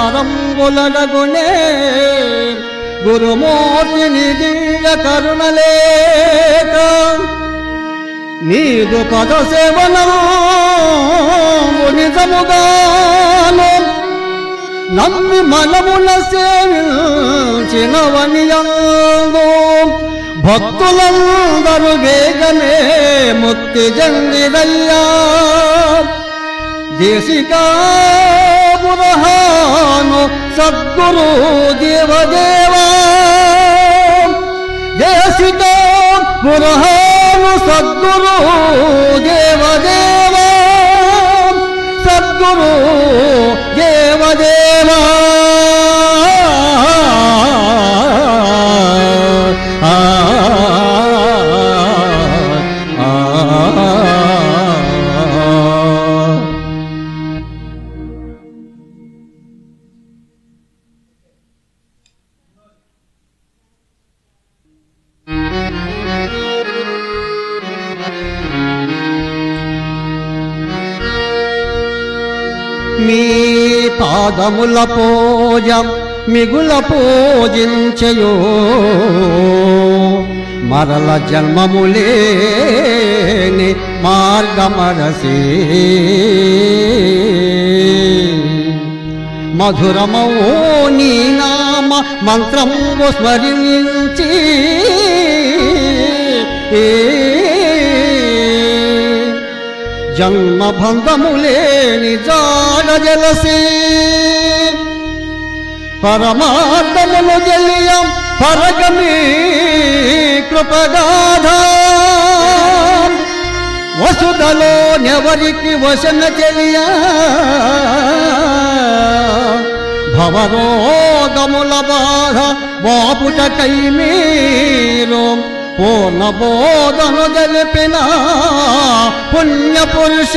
గణవితద్గళాంధకారంబులనగునే గురుమూర్తిని దివ్య కరుణలేఖ నీదు పద సేవనము నిజముగాను నమ్మి మనమున సేవించినవనియందు భక్తులందరూ వేగమే ముక్తి చెందినయ్యా దేశికాపురహాను సద్గురు దేవదేవా దేశికాపురహాను సద్గురు దేవదేవా సద్గురు దేవదేవా మీ పాదముల పూజ మిగుల పూజించయో మరల జన్మములేని మార్గమరసి మధురమౌ నీ నామ మంత్రము స్మరించి జన్మబంధములేని జాడ జలసి పరమార్థమును తెలియ పరగమి కృపగాధ వసుధలో నెవరికి వశన తెలియ భవరోగముల బాధ వాపుటకై మీరు పూర్ణ బోధను తెలిపిన పుణ్యపురుష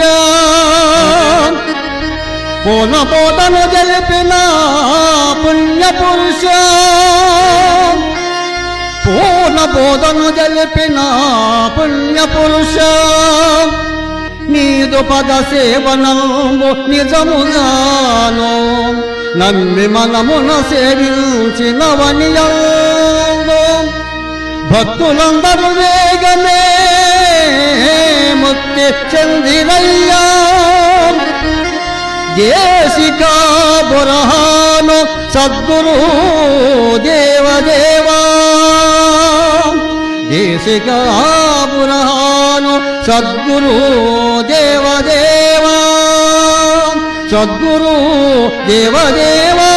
పూర్ణ బోధను తెలిపిన పుణ్యపురుష పూర్ణ బోధను తెలిపిన పుణ్యపురుష నీదు పద సేవనంబు నిజముగాను నమ్మి మనమున సేవించినవనియందు భక్తులందరూ వేగమే ముక్తి చెందిరయ్యా దేశికా బురహాను సద్గురు దేవదేవా దేశికా బురహాను సద్గురు దేవదేవా సద్గురు దేవదేవా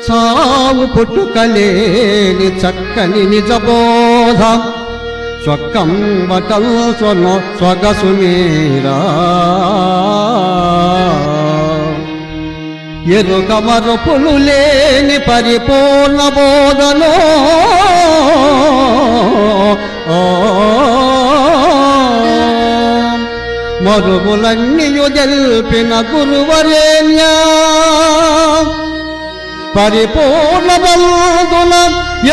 సావు పుట్టుకలేని చక్కని నిజబోధ స్వక్కం బటల్ స్వగసుమీరా ఎరుక మరుపులు లేని పరిపూర్ణ బోధను మరుగులన్నీయు జల్పిన గురువరేణ్యా పరిపూర్ణ బంధున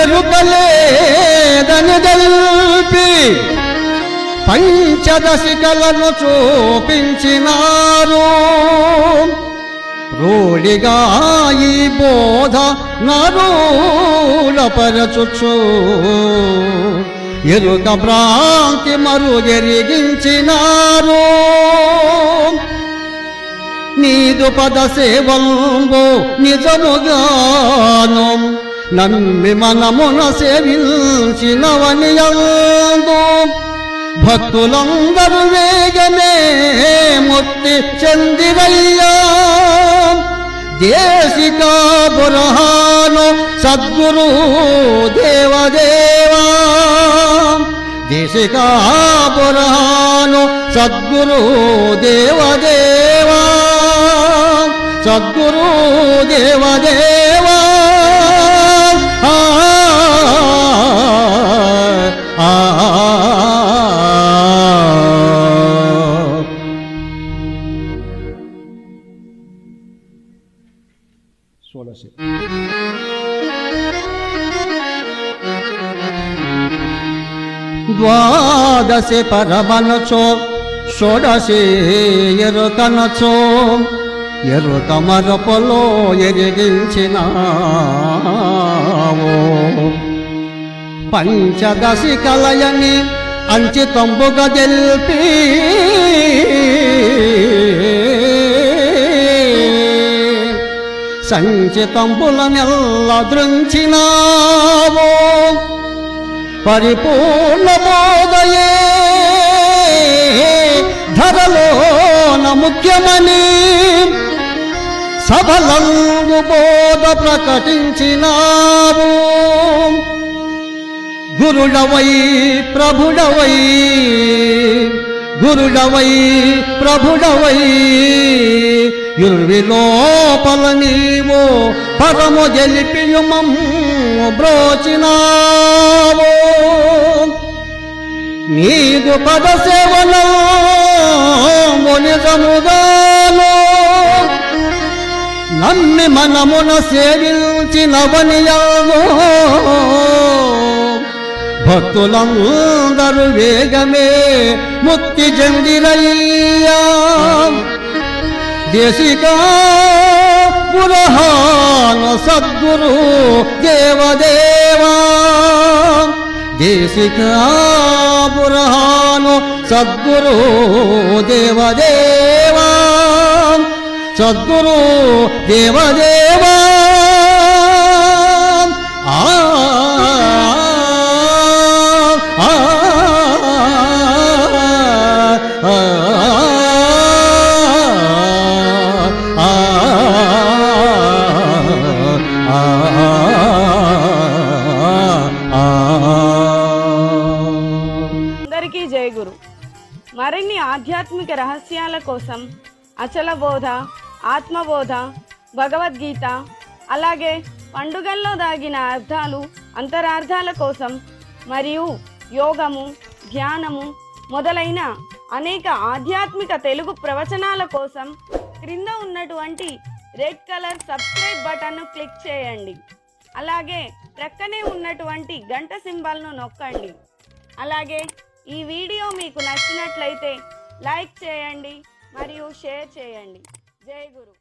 ఎరుకలేదని జల్పి పంచదశికలను చూపించినారు రూఢిగా ఈ బోధ నరూలపరచుచు ఎరుక భ్రాంతి మరుగెరిగించినారు నీదు పద సేవంబు నిజముగాను నమ్మి మనమున సేవించినవనియందు భక్తులందరూ వేగమే ముక్తి చెందిరయ్యా దేశికా బురహాను సద్గురు దేవదేవా దేశికా బురహాను సద్గురు దేవదేవా సద్గురు దేవదేవా ద్వాదశి పరమనచో షోడశి ఎరుకనచో ఎరుక మరపలో ఎరిగించినావో పంచదశి కలయని అంచితంబుగా తెల్పి సంచితంబులనెల్ల దృంచినావో పరిపూర్ణ బోధయే ధరలోన ముఖ్యమని సఫలంగు బోధ ప్రకటించినావు గురుడవై ప్రభుడవై గురుడవై ప్రభుడవై యుర్విలోపల నీవు పరము జలిపియుమము బ్రోచినావు నీదు పద సేవలో నిజముగాను నమ్మి మనమున సేవించినవనియాను భక్తులందరూ వేగమే ముక్తి చెందిరయ్యా దేశికా పురహాన సద్గురు దేవదేవా దేశికా పురహాను సద్గురు దేవదేవా సద్గురు దేవదేవా అందరికీ జయ గురు. మరిన్ని ఆధ్యాత్మిక రహస్యాల కోసం అచల బోధ, ఆత్మబోధ, భగవద్గీత, అలాగే పండుగల్లో దాగిన అర్థాలు, అంతరార్థాల కోసం మరియు యోగము, ధ్యానము మొదలైన అనేక ఆధ్యాత్మిక తెలుగు ప్రవచనాల కోసం క్రింద ఉన్నటువంటి రెడ్ కలర్ సబ్స్క్రైబ్ బటన్ను క్లిక్ చేయండి. అలాగే ప్రక్కనే ఉన్నటువంటి గంట సింబల్ను నొక్కండి. అలాగే ఈ వీడియో మీకు నచ్చినట్లయితే లైక్ చేయండి మరియు షేర్ చేయండి. జై గురు.